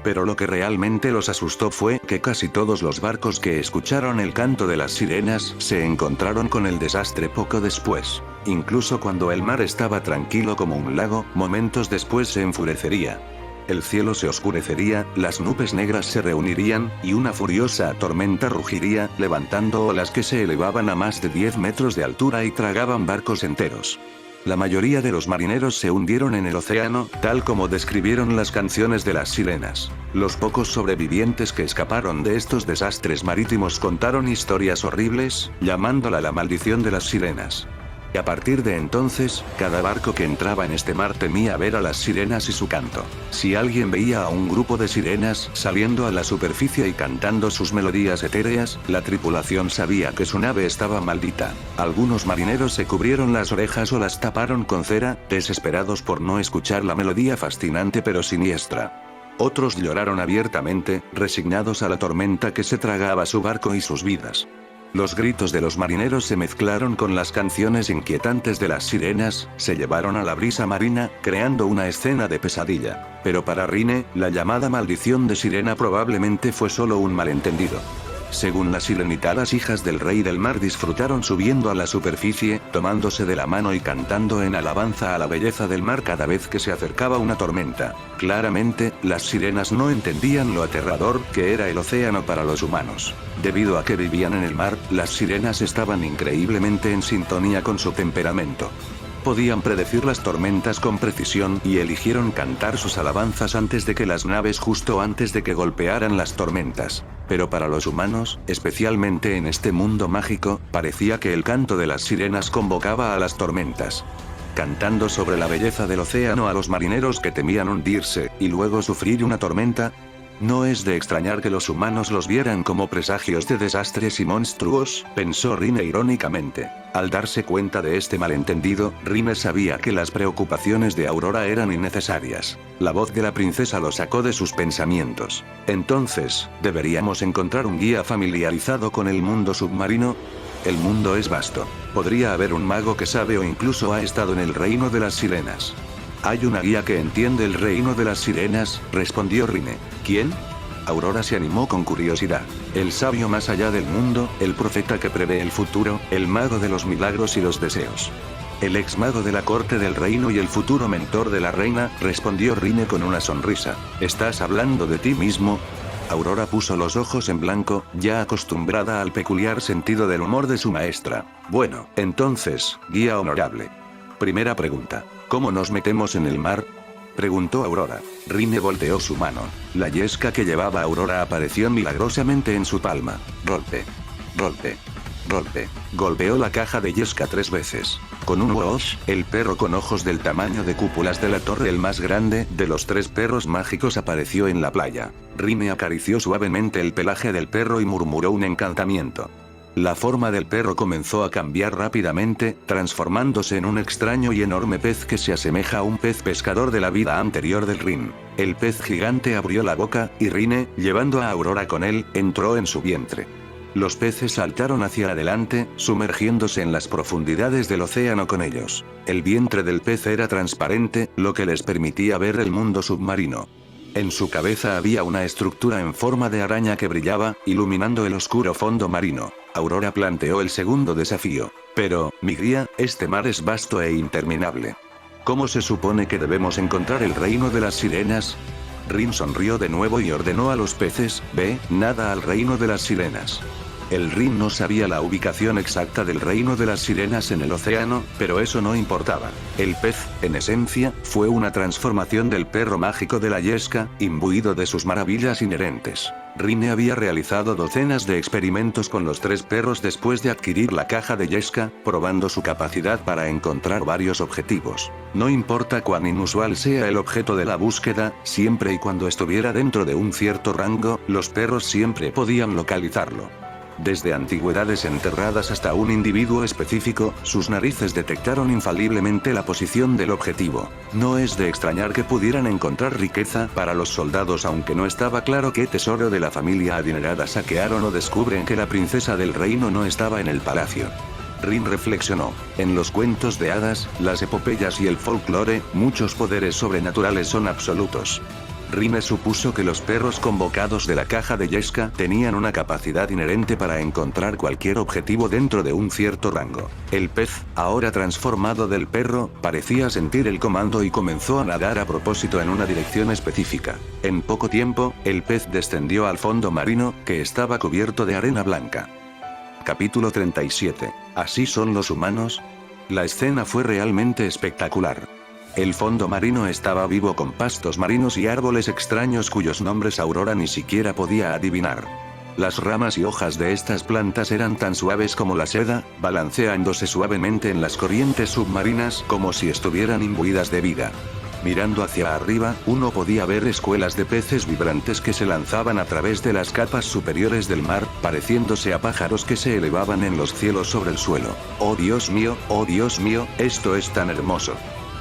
Pero lo que realmente los asustó fue que casi todos los barcos que escucharon el canto de las sirenas se encontraron con el desastre poco después. Incluso cuando el mar estaba tranquilo como un lago, momentos después se enfurecería. El cielo se oscurecería, las nubes negras se reunirían, y una furiosa tormenta rugiría, levantando olas que se elevaban a más de 10 metros de altura y tragaban barcos enteros. La mayoría de los marineros se hundieron en el océano, tal como describieron las canciones de las sirenas. Los pocos sobrevivientes que escaparon de estos desastres marítimos contaron historias horribles, llamándola la maldición de las sirenas. A partir de entonces, cada barco que entraba en este mar temía ver a las sirenas y su canto. Si alguien veía a un grupo de sirenas saliendo a la superficie y cantando sus melodías etéreas, la tripulación sabía que su nave estaba maldita. Algunos marineros se cubrieron las orejas o las taparon con cera, desesperados por no escuchar la melodía fascinante pero siniestra. Otros lloraron abiertamente, resignados a la tormenta que se tragaba su barco y sus vidas. Los gritos de los marineros se mezclaron con las canciones inquietantes de las sirenas, se llevaron a la brisa marina, creando una escena de pesadilla. Pero para Rine, la llamada maldición de sirena probablemente fue solo un malentendido. Según la sirenita, las hijas del rey del mar disfrutaron subiendo a la superficie, tomándose de la mano y cantando en alabanza a la belleza del mar cada vez que se acercaba una tormenta. Claramente, las sirenas no entendían lo aterrador que era el océano para los humanos. Debido a que vivían en el mar, las sirenas estaban increíblemente en sintonía con su temperamento. Podían predecir las tormentas con precisión y eligieron cantar sus alabanzas antes de que las naves, justo antes de que golpearan las tormentas. Pero para los humanos, especialmente en este mundo mágico, parecía que el canto de las sirenas convocaba a las tormentas. Cantando sobre la belleza del océano a los marineros que temían hundirse, y luego sufrir una tormenta. No es de extrañar que los humanos los vieran como presagios de desastres y monstruos, pensó Rine irónicamente. Al darse cuenta de este malentendido, Rine sabía que las preocupaciones de Aurora eran innecesarias. La voz de la princesa lo sacó de sus pensamientos. Entonces, ¿deberíamos encontrar un guía familiarizado con el mundo submarino? El mundo es vasto. Podría haber un mago que sabe o incluso ha estado en el reino de las sirenas. Hay una guía que entiende el reino de las sirenas, respondió Rine. ¿Quién? Aurora se animó con curiosidad. El sabio más allá del mundo, el profeta que prevé el futuro, el mago de los milagros y los deseos. El ex mago de la corte del reino y el futuro mentor de la reina, respondió Rine con una sonrisa. ¿Estás hablando de ti mismo? Aurora puso los ojos en blanco, ya acostumbrada al peculiar sentido del humor de su maestra. Bueno, entonces, guía honorable. Primera pregunta. ¿Cómo nos metemos en el mar? Preguntó Aurora. Rine volteó su mano. La yesca que llevaba Aurora apareció milagrosamente en su palma. Golpe. Golpe. Golpe. Golpeó la caja de yesca 3 veces. Con un whoosh, el perro con ojos del tamaño de cúpulas de la torre, el más grande de los 3 perros mágicos, apareció en la playa. Rine acarició suavemente el pelaje del perro y murmuró un encantamiento. La forma del perro comenzó a cambiar rápidamente, transformándose en un extraño y enorme pez que se asemeja a un pez pescador de la vida anterior del Rin. El pez gigante abrió la boca, y Rine, llevando a Aurora con él, entró en su vientre. Los peces saltaron hacia adelante, sumergiéndose en las profundidades del océano con ellos. El vientre del pez era transparente, lo que les permitía ver el mundo submarino. En su cabeza había una estructura en forma de araña que brillaba, iluminando el oscuro fondo marino. Aurora planteó el segundo desafío. Pero, mi guía, este mar es vasto e interminable. ¿Cómo se supone que debemos encontrar el reino de las sirenas? Rin sonrió de nuevo y ordenó a los peces, ve, nada al reino de las sirenas. El Rin no sabía la ubicación exacta del reino de las sirenas en el océano, pero eso no importaba. El pez, en esencia, fue una transformación del perro mágico de la yesca, imbuido de sus maravillas inherentes. Rine había realizado docenas de experimentos con los 3 perros después de adquirir la caja de yesca, probando su capacidad para encontrar varios objetivos. No importa cuán inusual sea el objeto de la búsqueda, siempre y cuando estuviera dentro de un cierto rango, los perros siempre podían localizarlo. Desde antigüedades enterradas hasta un individuo específico, sus narices detectaron infaliblemente la posición del objetivo. No es de extrañar que pudieran encontrar riqueza para los soldados, aunque no estaba claro qué tesoro de la familia adinerada saquearon o descubren que la princesa del reino no estaba en el palacio. Rin reflexionó. En los cuentos de hadas, las epopeyas y el folclore, muchos poderes sobrenaturales son absolutos. Rine supuso que los perros convocados de la caja de yesca tenían una capacidad inherente para encontrar cualquier objetivo dentro de un cierto rango. El pez, ahora transformado del perro, parecía sentir el comando y comenzó a nadar a propósito en una dirección específica. En poco tiempo, el pez descendió al fondo marino, que estaba cubierto de arena blanca. Capítulo 37. ¿Así son los humanos? La escena fue realmente espectacular. El fondo marino estaba vivo con pastos marinos y árboles extraños cuyos nombres Aurora ni siquiera podía adivinar. Las ramas y hojas de estas plantas eran tan suaves como la seda, balanceándose suavemente en las corrientes submarinas como si estuvieran imbuidas de vida. Mirando hacia arriba, uno podía ver escuelas de peces vibrantes que se lanzaban a través de las capas superiores del mar, pareciéndose a pájaros que se elevaban en los cielos sobre el suelo. ¡Oh Dios mío, esto es tan hermoso!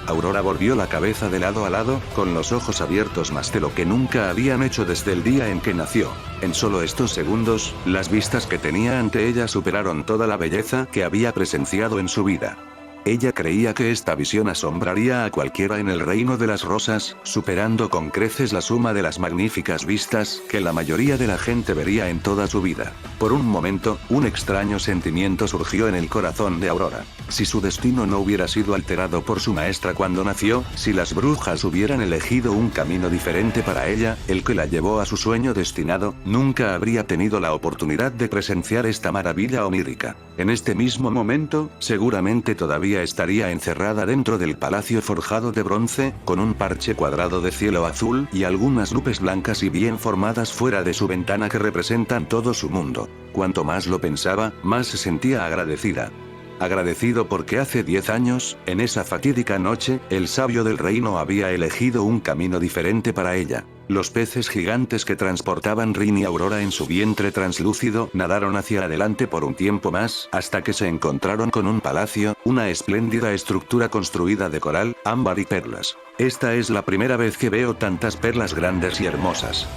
Aurora volvió la cabeza de lado a lado, con los ojos abiertos más de lo que nunca habían hecho desde el día en que nació. En solo estos segundos, las vistas que tenía ante ella superaron toda la belleza que había presenciado en su vida. Ella creía que esta visión asombraría a cualquiera en el reino de las rosas, superando con creces la suma de las magníficas vistas que la mayoría de la gente vería en toda su vida. Por un momento, un extraño sentimiento surgió en el corazón de Aurora. Si su destino no hubiera sido alterado por su maestra cuando nació, si las brujas hubieran elegido un camino diferente para ella, el que la llevó a su sueño destinado, nunca habría tenido la oportunidad de presenciar esta maravilla onírica. En este mismo momento, seguramente todavía estaría encerrada dentro del palacio forjado de bronce, con un parche cuadrado de cielo azul y algunas nubes blancas y bien formadas fuera de su ventana que representan todo su mundo. Cuanto más lo pensaba, más se sentía agradecida. Agradecido porque hace 10 años, en esa fatídica noche, el sabio del reino había elegido un camino diferente para ella. Los peces gigantes que transportaban Rin y Aurora en su vientre translúcido nadaron hacia adelante por un tiempo más, hasta que se encontraron con un palacio, una espléndida estructura construida de coral, ámbar y perlas. Esta es la primera vez que veo tantas perlas grandes y hermosas.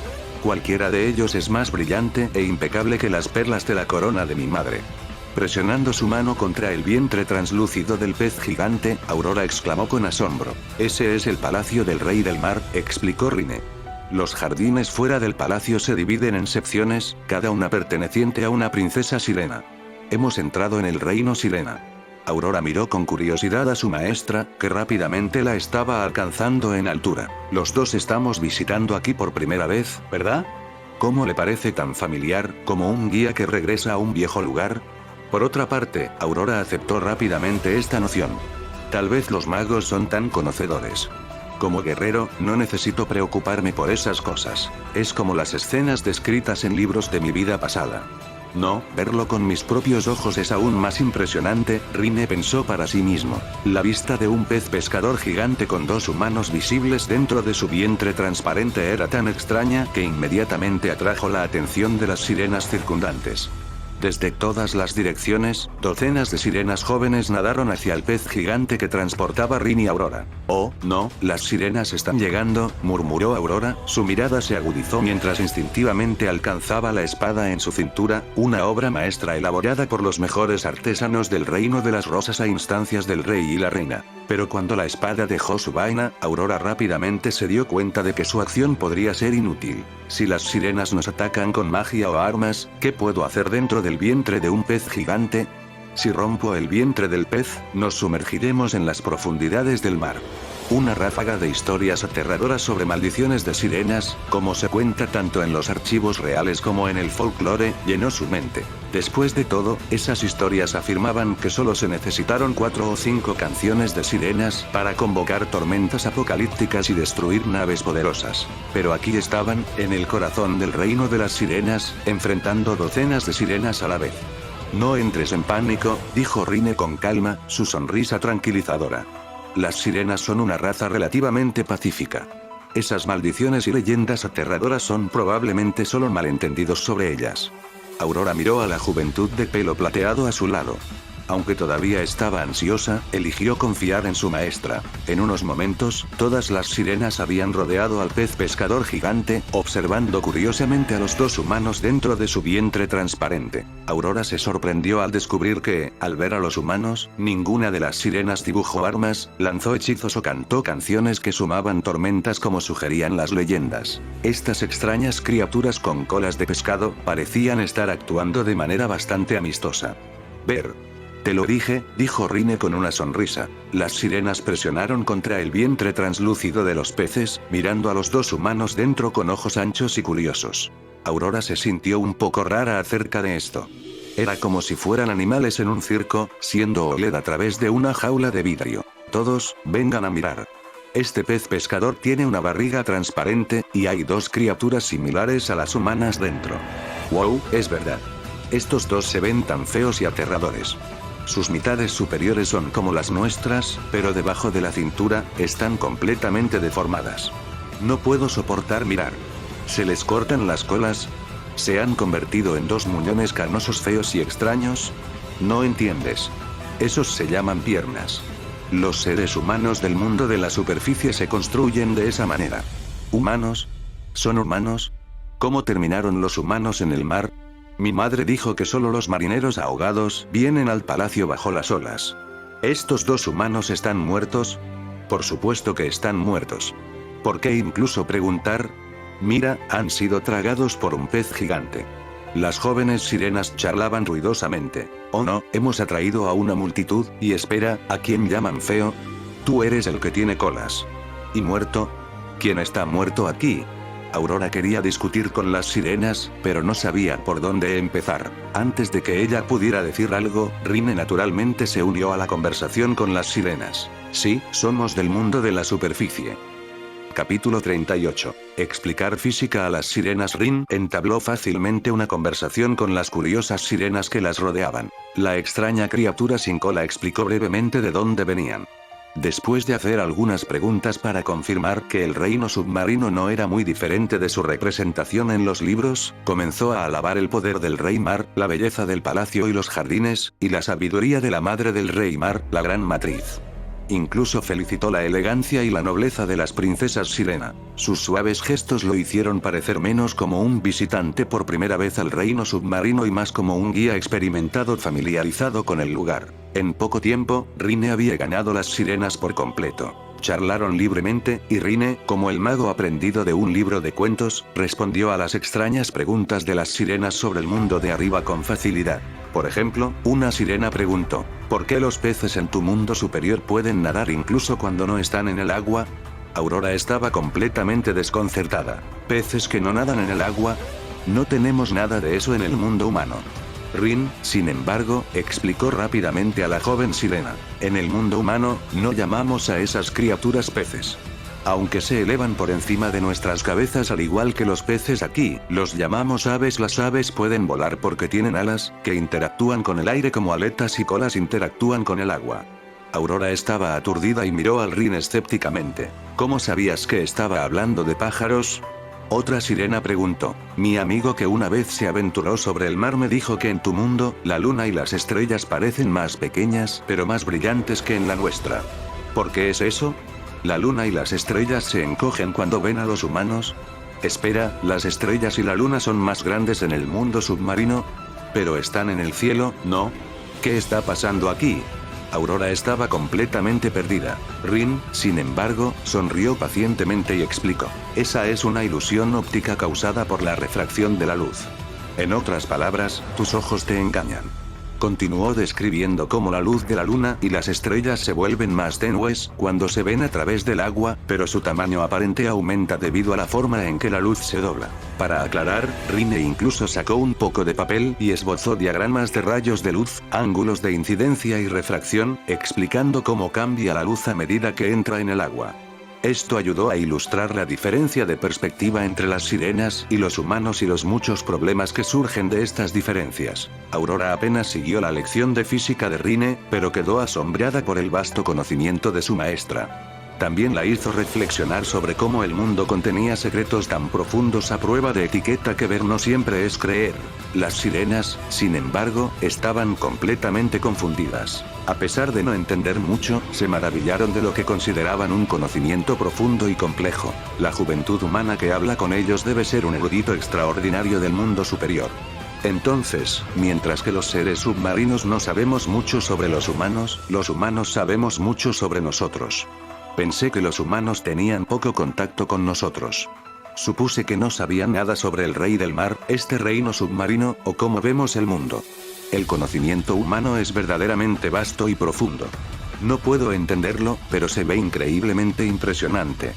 Cualquiera de ellos es más brillante e impecable que las perlas de la corona de mi madre. Presionando su mano contra el vientre translúcido del pez gigante, Aurora exclamó con asombro. «Ese es el palacio del rey del mar», explicó Rine. Los jardines fuera del palacio se dividen en secciones, cada una perteneciente a una princesa sirena. Hemos entrado en el reino sirena. Aurora miró con curiosidad a su maestra, que rápidamente la estaba alcanzando en altura. Los dos estamos visitando aquí por primera vez, ¿verdad? ¿Cómo le parece tan familiar, como un guía que regresa a un viejo lugar? Por otra parte, Aurora aceptó rápidamente esta noción. Tal vez los magos son tan conocedores. Como guerrero, no necesito preocuparme por esas cosas. Es como las escenas descritas en libros de mi vida pasada. No, verlo con mis propios ojos es aún más impresionante, Rine pensó para sí mismo. La vista de un pez pescador gigante con dos humanos visibles dentro de su vientre transparente era tan extraña que inmediatamente atrajo la atención de las sirenas circundantes. Desde todas las direcciones, docenas de sirenas jóvenes nadaron hacia el pez gigante que transportaba Rin y Aurora. «Oh, no, las sirenas están llegando», murmuró Aurora, su mirada se agudizó mientras instintivamente alcanzaba la espada en su cintura, una obra maestra elaborada por los mejores artesanos del reino de las rosas a instancias del rey y la reina. Pero cuando la espada dejó su vaina, Aurora rápidamente se dio cuenta de que su acción podría ser inútil. Si las sirenas nos atacan con magia o armas, ¿qué puedo hacer dentro del vientre de un pez gigante? Si rompo el vientre del pez, nos sumergiremos en las profundidades del mar. Una ráfaga de historias aterradoras sobre maldiciones de sirenas, como se cuenta tanto en los archivos reales como en el folclore, llenó su mente. Después de todo, esas historias afirmaban que solo se necesitaron 4 o 5 canciones de sirenas para convocar tormentas apocalípticas y destruir naves poderosas. Pero aquí estaban, en el corazón del reino de las sirenas, enfrentando docenas de sirenas a la vez. «No entres en pánico», dijo Rine con calma, su sonrisa tranquilizadora. Las sirenas son una raza relativamente pacífica. Esas maldiciones y leyendas aterradoras son probablemente solo malentendidos sobre ellas. Aurora miró a la juventud de pelo plateado a su lado. Aunque todavía estaba ansiosa, eligió confiar en su maestra. En unos momentos, todas las sirenas habían rodeado al pez pescador gigante, observando curiosamente a los dos humanos dentro de su vientre transparente. Aurora se sorprendió al descubrir que, al ver a los humanos, ninguna de las sirenas dibujó armas, lanzó hechizos o cantó canciones que sumaban tormentas como sugerían las leyendas. Estas extrañas criaturas con colas de pescado parecían estar actuando de manera bastante amistosa. «Ver. Te lo dije», dijo Rine con una sonrisa. Las sirenas presionaron contra el vientre translúcido de los peces, mirando a los dos humanos dentro con ojos anchos y curiosos. Aurora se sintió un poco rara acerca de esto. Era como si fueran animales en un circo, siendo oled a través de una jaula de vidrio. «Todos, vengan a mirar. Este pez pescador tiene una barriga transparente, y hay 2 criaturas similares a las humanas dentro». Wow, es verdad. Estos dos se ven tan feos y aterradores. Sus mitades superiores son como las nuestras, pero debajo de la cintura, están completamente deformadas. No puedo soportar mirar. ¿Se les cortan las colas? ¿Se han convertido en dos muñones carnosos feos y extraños? No entiendes. Esos se llaman piernas. Los seres humanos del mundo de la superficie se construyen de esa manera. ¿Humanos? ¿Son humanos? ¿Cómo terminaron los humanos en el mar? Mi madre dijo que solo los marineros ahogados vienen al palacio bajo las olas. ¿Estos dos humanos están muertos? Por supuesto que están muertos. ¿Por qué incluso preguntar? Mira, han sido tragados por un pez gigante. Las jóvenes sirenas charlaban ruidosamente. Oh no, hemos atraído a una multitud, y espera, ¿a quién llaman feo? Tú eres el que tiene colas. ¿Y muerto? ¿Quién está muerto aquí? Aurora quería discutir con las sirenas, pero no sabía por dónde empezar. Antes de que ella pudiera decir algo, Rine naturalmente se unió a la conversación con las sirenas. Sí, somos del mundo de la superficie. Capítulo 38. Explicar física a las sirenas. Rin entabló fácilmente una conversación con las curiosas sirenas que las rodeaban. La extraña criatura sin cola explicó brevemente de dónde venían. Después de hacer algunas preguntas para confirmar que el reino submarino no era muy diferente de su representación en los libros, comenzó a alabar el poder del Rey Mar, la belleza del palacio y los jardines, y la sabiduría de la madre del Rey Mar, la Gran Matriz. Incluso felicitó la elegancia y la nobleza de las princesas sirena. Sus suaves gestos lo hicieron parecer menos como un visitante por primera vez al reino submarino y más como un guía experimentado familiarizado con el lugar. En poco tiempo, Rine había ganado las sirenas por completo. Charlaron libremente, y Rine, como el mago aprendido de un libro de cuentos, respondió a las extrañas preguntas de las sirenas sobre el mundo de arriba con facilidad. Por ejemplo, una sirena preguntó, ¿por qué los peces en tu mundo superior pueden nadar incluso cuando no están en el agua? Aurora estaba completamente desconcertada. ¿Peces que no nadan en el agua? No tenemos nada de eso en el mundo humano. Rin, sin embargo, explicó rápidamente a la joven sirena. En el mundo humano, no llamamos a esas criaturas peces. Aunque se elevan por encima de nuestras cabezas al igual que los peces aquí, los llamamos aves. Las aves pueden volar porque tienen alas, que interactúan con el aire como aletas y colas interactúan con el agua. Aurora estaba aturdida y miró al Rin escépticamente. ¿Cómo sabías que estaba hablando de pájaros? Otra sirena preguntó. Mi amigo que una vez se aventuró sobre el mar me dijo que en tu mundo, la luna y las estrellas parecen más pequeñas, pero más brillantes que en la nuestra. ¿Por qué es eso? ¿La luna y las estrellas se encogen cuando ven a los humanos? Espera, ¿las estrellas y la luna son más grandes en el mundo submarino? ¿Pero están en el cielo, no? ¿Qué está pasando aquí? Aurora estaba completamente perdida. Rin, sin embargo, sonrió pacientemente y explicó. Esa es una ilusión óptica causada por la refracción de la luz. En otras palabras, tus ojos te engañan. Continuó describiendo cómo la luz de la luna y las estrellas se vuelven más tenues cuando se ven a través del agua, pero su tamaño aparente aumenta debido a la forma en que la luz se dobla. Para aclarar, Rine incluso sacó un poco de papel y esbozó diagramas de rayos de luz, ángulos de incidencia y refracción, explicando cómo cambia la luz a medida que entra en el agua. Esto ayudó a ilustrar la diferencia de perspectiva entre las sirenas y los humanos y los muchos problemas que surgen de estas diferencias. Aurora apenas siguió la lección de física de Rine, pero quedó asombrada por el vasto conocimiento de su maestra. También la hizo reflexionar sobre cómo el mundo contenía secretos tan profundos a prueba de etiqueta que ver no siempre es creer. Las sirenas, sin embargo, estaban completamente confundidas. A pesar de no entender mucho, se maravillaron de lo que consideraban un conocimiento profundo y complejo. La juventud humana que habla con ellos debe ser un erudito extraordinario del mundo superior. Entonces, mientras que los seres submarinos no sabemos mucho sobre los humanos sabemos mucho sobre nosotros. Pensé que los humanos tenían poco contacto con nosotros. Supuse que no sabían nada sobre el rey del mar, este reino submarino, o cómo vemos el mundo. El conocimiento humano es verdaderamente vasto y profundo. No puedo entenderlo, pero se ve increíblemente impresionante.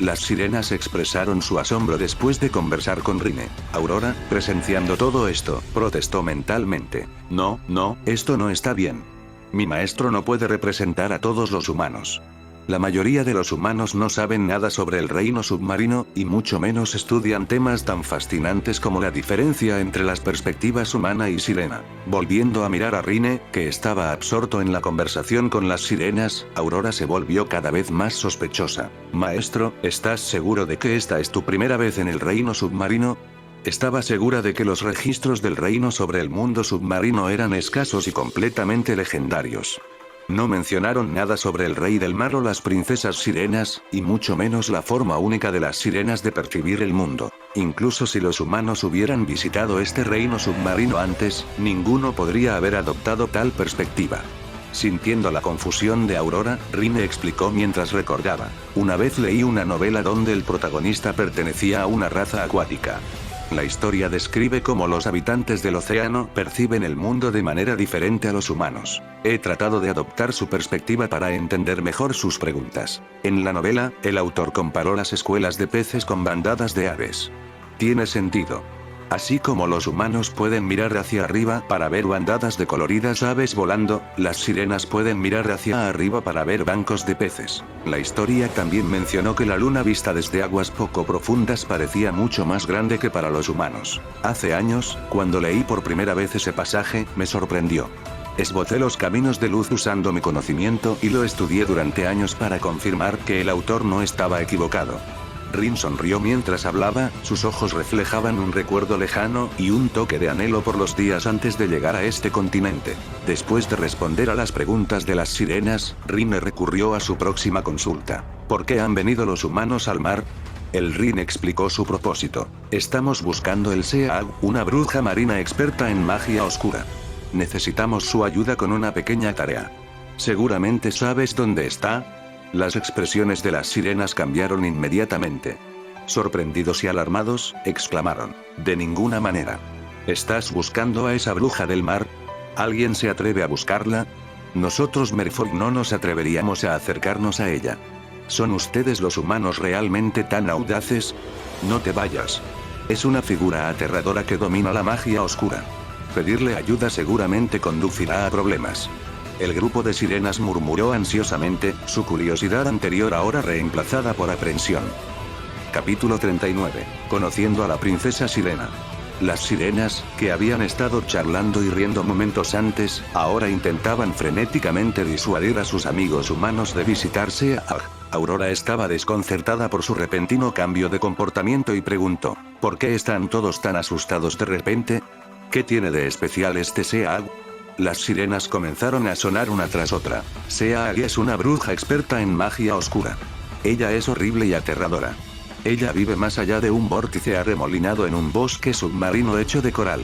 Las sirenas expresaron su asombro después de conversar con Rine. Aurora, presenciando todo esto, protestó mentalmente. No, esto no está bien. Mi maestro no puede representar a todos los humanos. La mayoría de los humanos no saben nada sobre el reino submarino, y mucho menos estudian temas tan fascinantes como la diferencia entre las perspectivas humana y sirena. Volviendo a mirar a Rine, que estaba absorto en la conversación con las sirenas, Aurora se volvió cada vez más sospechosa. Maestro, ¿estás seguro de que esta es tu primera vez en el reino submarino? Estaba segura de que los registros del reino sobre el mundo submarino eran escasos y completamente legendarios. No mencionaron nada sobre el rey del mar o las princesas sirenas, y mucho menos la forma única de las sirenas de percibir el mundo. Incluso si los humanos hubieran visitado este reino submarino antes, ninguno podría haber adoptado tal perspectiva. Sintiendo la confusión de Aurora, Rine explicó mientras recordaba. Una vez leí una novela donde el protagonista pertenecía a una raza acuática. La historia describe cómo los habitantes del océano perciben el mundo de manera diferente a los humanos. He tratado de adoptar su perspectiva para entender mejor sus preguntas. En la novela, el autor comparó las escuelas de peces con bandadas de aves. Tiene sentido. Así como los humanos pueden mirar hacia arriba para ver bandadas de coloridas aves volando, las sirenas pueden mirar hacia arriba para ver bancos de peces. La historia también mencionó que la luna vista desde aguas poco profundas parecía mucho más grande que para los humanos. Hace años, cuando leí por primera vez ese pasaje, me sorprendió. Esbocé los caminos de luz usando mi conocimiento y lo estudié durante años para confirmar que el autor no estaba equivocado. Rin sonrió mientras hablaba, sus ojos reflejaban un recuerdo lejano y un toque de anhelo por los días antes de llegar a este continente. Después de responder a las preguntas de las sirenas, Rin recurrió a su próxima consulta. ¿Por qué han venido los humanos al mar? El Rin explicó su propósito. Estamos buscando el Seaag, una bruja marina experta en magia oscura. Necesitamos su ayuda con una pequeña tarea. ¿Seguramente sabes dónde está? Las expresiones de las sirenas cambiaron inmediatamente. Sorprendidos y alarmados, exclamaron. De ninguna manera. ¿Estás buscando a esa bruja del mar? ¿Alguien se atreve a buscarla? Nosotros Merfolk no nos atreveríamos a acercarnos a ella. ¿Son ustedes los humanos realmente tan audaces? No te vayas. Es una figura aterradora que domina la magia oscura. Pedirle ayuda seguramente conducirá a problemas. El grupo de sirenas murmuró ansiosamente, su curiosidad anterior ahora reemplazada por aprensión. Capítulo 39. Conociendo a la princesa sirena. Las sirenas, que habían estado charlando y riendo momentos antes, ahora intentaban frenéticamente disuadir a sus amigos humanos de visitar Seaag. Aurora estaba desconcertada por su repentino cambio de comportamiento y preguntó, ¿por qué están todos tan asustados de repente? ¿Qué tiene de especial este Seaag? Las sirenas comenzaron a sonar una tras otra. Seaag es una bruja experta en magia oscura. Ella es horrible y aterradora. Ella vive más allá de un vórtice arremolinado en un bosque submarino hecho de coral.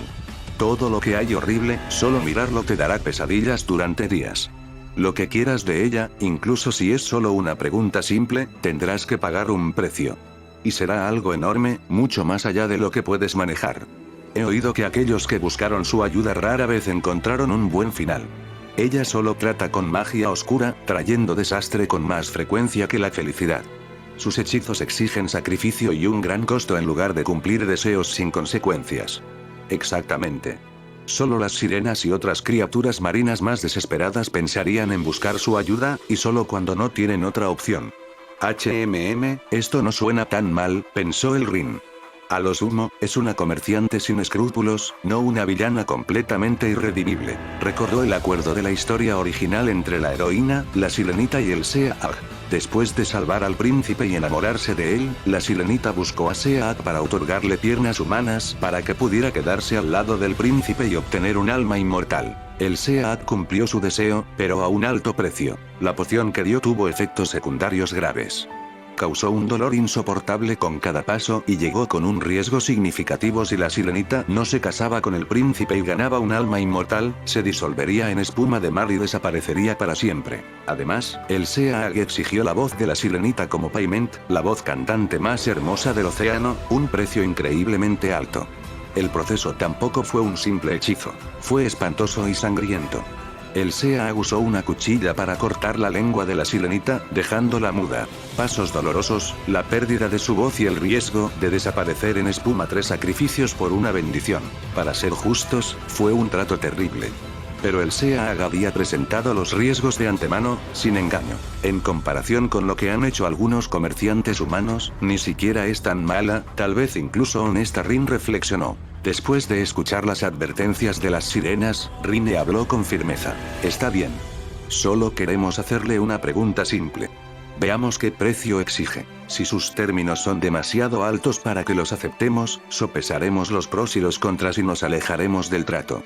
Todo lo que hay horrible, solo mirarlo te dará pesadillas durante días. Lo que quieras de ella, incluso si es solo una pregunta simple, tendrás que pagar un precio. Y será algo enorme, mucho más allá de lo que puedes manejar. He oído que aquellos que buscaron su ayuda rara vez encontraron un buen final. Ella solo trata con magia oscura, trayendo desastre con más frecuencia que la felicidad. Sus hechizos exigen sacrificio y un gran costo en lugar de cumplir deseos sin consecuencias. Exactamente. Solo las sirenas y otras criaturas marinas más desesperadas pensarían en buscar su ayuda, y solo cuando no tienen otra opción. Esto no suena tan mal, pensó el Rin. A lo sumo, es una comerciante sin escrúpulos, no una villana completamente irredimible. Recordó el acuerdo de la historia original entre la heroína, la sirenita y el Seaag. Después de salvar al príncipe y enamorarse de él, la sirenita buscó a Seaag para otorgarle piernas humanas para que pudiera quedarse al lado del príncipe y obtener un alma inmortal. El Seaag cumplió su deseo, pero a un alto precio. La poción que dio tuvo efectos secundarios graves. Causó un dolor insoportable con cada paso y llegó con un riesgo significativo si la sirenita no se casaba con el príncipe y ganaba un alma inmortal, se disolvería en espuma de mar y desaparecería para siempre. Además, el Seaag exigió la voz de la sirenita como payment, la voz cantante más hermosa del océano, un precio increíblemente alto. El proceso tampoco fue un simple hechizo, fue espantoso y sangriento. El Seaag usó una cuchilla para cortar la lengua de la sirenita, dejándola muda. Pasos dolorosos, la pérdida de su voz y el riesgo de desaparecer en espuma. 3 sacrificios por una bendición. Para ser justos, fue un trato terrible. Pero el SEAG había presentado los riesgos de antemano, sin engaño. En comparación con lo que han hecho algunos comerciantes humanos, ni siquiera es tan mala, tal vez incluso honesta. Rin reflexionó. Después de escuchar las advertencias de las sirenas, Rin habló con firmeza. Está bien. Solo queremos hacerle una pregunta simple. Veamos qué precio exige. Si sus términos son demasiado altos para que los aceptemos, sopesaremos los pros y los contras y nos alejaremos del trato.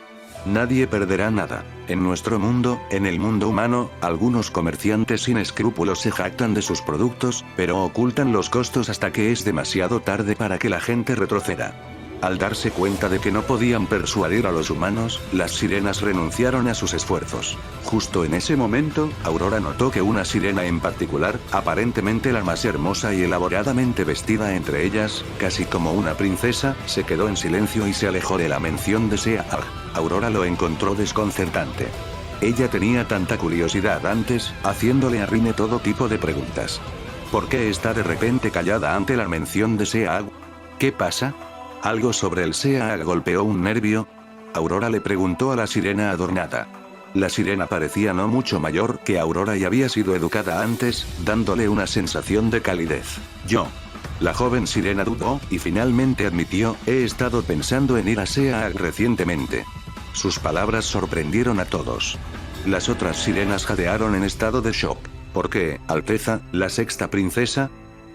Nadie perderá nada. En nuestro mundo, en el mundo humano, algunos comerciantes sin escrúpulos se jactan de sus productos, pero ocultan los costos hasta que es demasiado tarde para que la gente retroceda. Al darse cuenta de que no podían persuadir a los humanos, las sirenas renunciaron a sus esfuerzos. Justo en ese momento, Aurora notó que una sirena en particular, aparentemente la más hermosa y elaboradamente vestida entre ellas, casi como una princesa, se quedó en silencio y se alejó de la mención de SEAG. Aurora lo encontró desconcertante. Ella tenía tanta curiosidad antes, haciéndole a Rin todo tipo de preguntas. ¿Por qué está de repente callada ante la mención de SEAG? ¿Qué pasa? ¿Algo sobre el SEAG golpeó un nervio? Aurora le preguntó a la sirena adornada. La sirena parecía no mucho mayor que Aurora y había sido educada antes, dándole una sensación de calidez. Yo. La joven sirena dudó, y finalmente admitió, he estado pensando en ir a SEAG recientemente. Sus palabras sorprendieron a todos. Las otras sirenas jadearon en estado de shock. ¿Por qué, Alteza, la sexta princesa?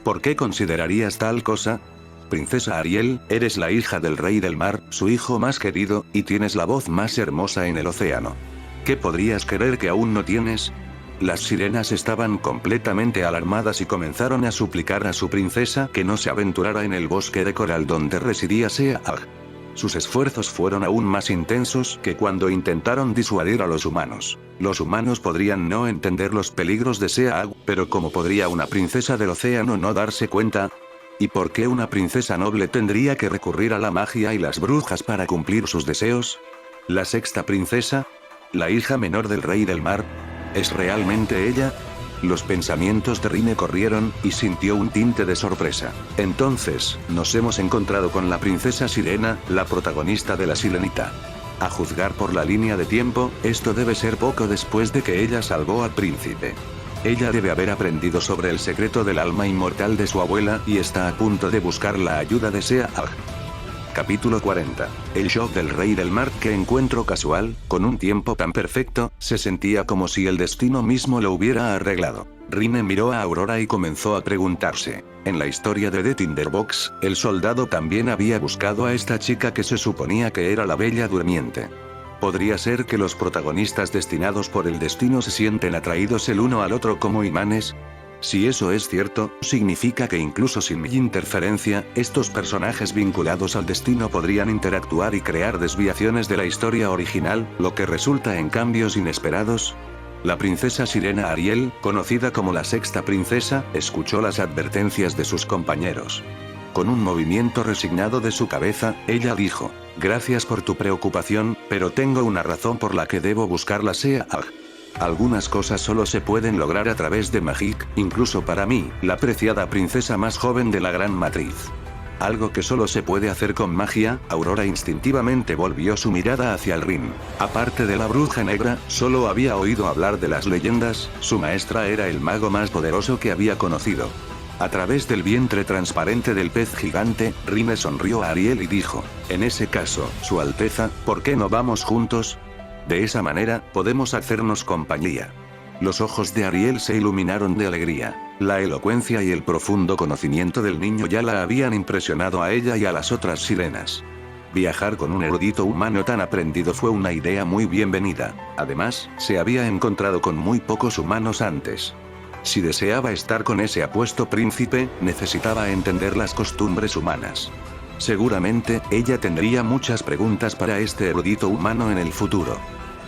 ¿Por qué considerarías tal cosa? Princesa Ariel, eres la hija del rey del mar, su hijo más querido, y tienes la voz más hermosa en el océano. ¿Qué podrías querer que aún no tienes? Las sirenas estaban completamente alarmadas y comenzaron a suplicar a su princesa que no se aventurara en el bosque de coral donde residía SEAG. Sus esfuerzos fueron aún más intensos que cuando intentaron disuadir a los humanos. Los humanos podrían no entender los peligros de SEAG, pero ¿cómo podría una princesa del océano no darse cuenta? ¿Y por qué una princesa noble tendría que recurrir a la magia y las brujas para cumplir sus deseos? ¿La sexta princesa? ¿La hija menor del rey del mar? ¿Es realmente ella? Los pensamientos de Rin corrieron, y sintió un tinte de sorpresa. Entonces, nos hemos encontrado con la princesa Sirena, la protagonista de La Sirenita. A juzgar por la línea de tiempo, esto debe ser poco después de que ella salvó al príncipe. Ella debe haber aprendido sobre el secreto del alma inmortal de su abuela y está a punto de buscar la ayuda de SEAG. Capítulo 40. El shock del rey del mar. Qué encuentro casual, con un tiempo tan perfecto, se sentía como si el destino mismo lo hubiera arreglado. Rin miró a Aurora y comenzó a preguntarse. En la historia de The Tinderbox, el soldado también había buscado a esta chica que se suponía que era la Bella Durmiente. ¿Podría ser que los protagonistas destinados por el destino se sienten atraídos el uno al otro como imanes? Si eso es cierto, significa que incluso sin mi interferencia, estos personajes vinculados al destino podrían interactuar y crear desviaciones de la historia original, lo que resulta en cambios inesperados. La princesa sirena Ariel, conocida como la sexta princesa, escuchó las advertencias de sus compañeros. Con un movimiento resignado de su cabeza, ella dijo, gracias por tu preocupación, pero tengo una razón por la que debo buscar la SEAG. Algunas cosas solo se pueden lograr a través de Magic, incluso para mí, la preciada princesa más joven de la Gran Matriz. Algo que solo se puede hacer con magia. Aurora instintivamente volvió su mirada hacia el Rin. Aparte de la bruja negra, solo había oído hablar de las leyendas, su maestra era el mago más poderoso que había conocido. A través del vientre transparente del pez gigante, Rin sonrió a Ariel y dijo, en ese caso, Su Alteza, ¿por qué no vamos juntos? De esa manera, podemos hacernos compañía. Los ojos de Ariel se iluminaron de alegría. La elocuencia y el profundo conocimiento del niño ya la habían impresionado a ella y a las otras sirenas. Viajar con un erudito humano tan aprendido fue una idea muy bienvenida. Además, se había encontrado con muy pocos humanos antes. Si deseaba estar con ese apuesto príncipe, necesitaba entender las costumbres humanas. Seguramente, ella tendría muchas preguntas para este erudito humano en el futuro.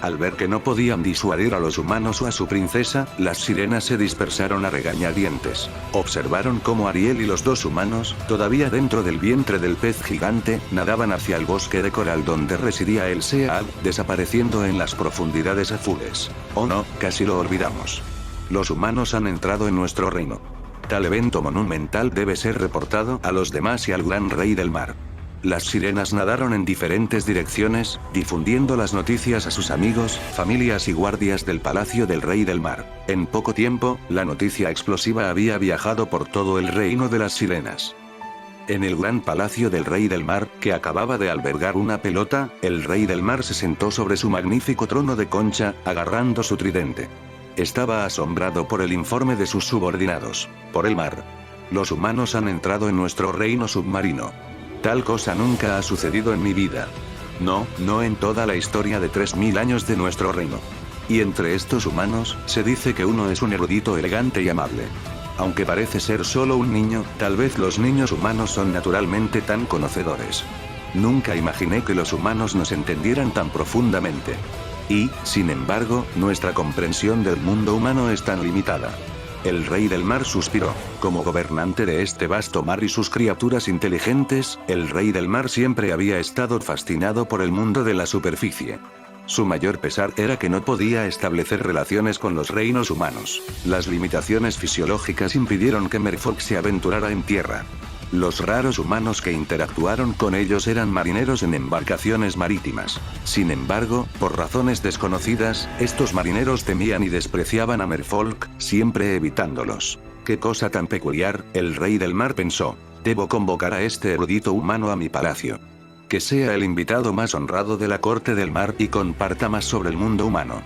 Al ver que no podían disuadir a los humanos o a su princesa, las sirenas se dispersaron a regañadientes. Observaron cómo Ariel y los dos humanos, todavía dentro del vientre del pez gigante, nadaban hacia el bosque de coral donde residía el SEAG, desapareciendo en las profundidades azules. Oh no, casi lo olvidamos. Los humanos han entrado en nuestro reino. Tal evento monumental debe ser reportado a los demás y al gran rey del mar. Las sirenas nadaron en diferentes direcciones, difundiendo las noticias a sus amigos, familias y guardias del Palacio del Rey del Mar. En poco tiempo, la noticia explosiva había viajado por todo el reino de las sirenas. En el gran Palacio del Rey del Mar, que acababa de albergar una pelota, el Rey del Mar se sentó sobre su magnífico trono de concha, agarrando su tridente. Estaba asombrado por el informe de sus subordinados. Por el mar. Los humanos han entrado en nuestro reino submarino. Tal cosa nunca ha sucedido en mi vida. No, no en toda la historia de 3000 años de nuestro reino. Y entre estos humanos, se dice que uno es un erudito elegante y amable. Aunque parece ser solo un niño, tal vez los niños humanos son naturalmente tan conocedores. Nunca imaginé que los humanos nos entendieran tan profundamente. Y, sin embargo, nuestra comprensión del mundo humano es tan limitada. El Rey del Mar suspiró. Como gobernante de este vasto mar y sus criaturas inteligentes, el Rey del Mar siempre había estado fascinado por el mundo de la superficie. Su mayor pesar era que no podía establecer relaciones con los reinos humanos. Las limitaciones fisiológicas impidieron que Merfolk se aventurara en tierra. Los raros humanos que interactuaron con ellos eran marineros en embarcaciones marítimas. Sin embargo, por razones desconocidas, estos marineros temían y despreciaban a Merfolk, siempre evitándolos. «Qué cosa tan peculiar», el Rey del Mar pensó. «Debo convocar a este erudito humano a mi palacio. Que sea el invitado más honrado de la corte del mar y comparta más sobre el mundo humano.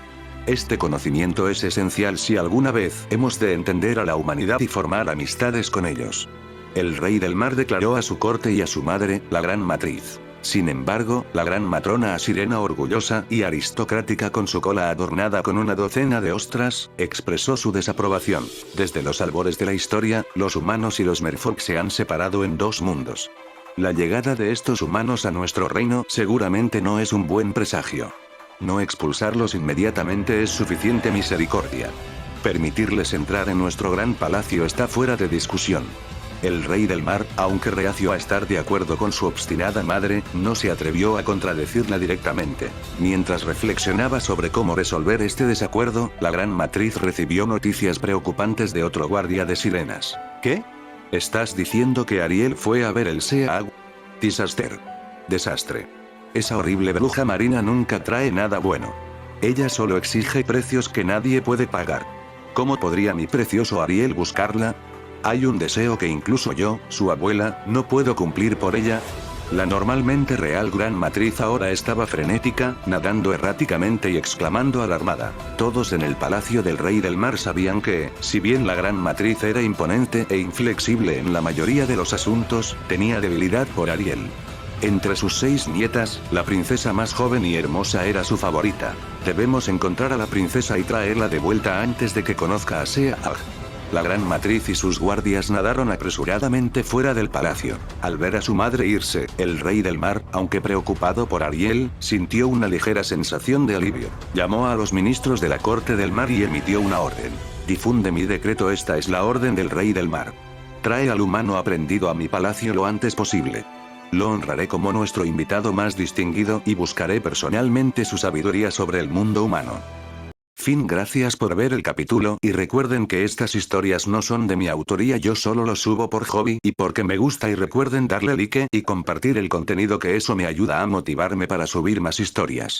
Este conocimiento es esencial si alguna vez hemos de entender a la humanidad y formar amistades con ellos». El Rey del Mar declaró a su corte y a su madre, la Gran Matriz. Sin embargo, la gran matrona asirena orgullosa y aristocrática con su cola adornada con una docena de ostras, expresó su desaprobación. Desde los albores de la historia, los humanos y los Merfolk se han separado en dos mundos. La llegada de estos humanos a nuestro reino seguramente no es un buen presagio. No expulsarlos inmediatamente es suficiente misericordia. Permitirles entrar en nuestro gran palacio está fuera de discusión. El Rey del Mar, aunque reacio a estar de acuerdo con su obstinada madre, no se atrevió a contradecirla directamente. Mientras reflexionaba sobre cómo resolver este desacuerdo, la Gran Matriz recibió noticias preocupantes de otro guardia de sirenas. ¿Qué? ¿Estás diciendo que Ariel fue a ver el Sea? Disaster. Desastre. Esa horrible bruja marina nunca trae nada bueno. Ella solo exige precios que nadie puede pagar. ¿Cómo podría mi precioso Ariel buscarla? Hay un deseo que incluso yo, su abuela, no puedo cumplir por ella. La normalmente real Gran Matriz ahora estaba frenética, nadando erráticamente y exclamando alarmada. Todos en el Palacio del Rey del Mar sabían que, si bien la Gran Matriz era imponente e inflexible en la mayoría de los asuntos, tenía debilidad por Ariel. Entre sus 6 nietas, la princesa más joven y hermosa era su favorita. Debemos encontrar a la princesa y traerla de vuelta antes de que conozca a Sea. La Gran Matriz y sus guardias nadaron apresuradamente fuera del palacio. Al ver a su madre irse, el Rey del Mar, aunque preocupado por Ariel, sintió una ligera sensación de alivio. Llamó a los ministros de la Corte del Mar y emitió una orden. Difunde mi decreto, esta es la orden del Rey del Mar. Trae al humano aprendido a mi palacio lo antes posible. Lo honraré como nuestro invitado más distinguido y buscaré personalmente su sabiduría sobre el mundo humano. Fin. Gracias por ver el capítulo y recuerden que estas historias no son de mi autoría, yo solo los subo por hobby y porque me gusta, y recuerden darle like y compartir el contenido, que eso me ayuda a motivarme para subir más historias.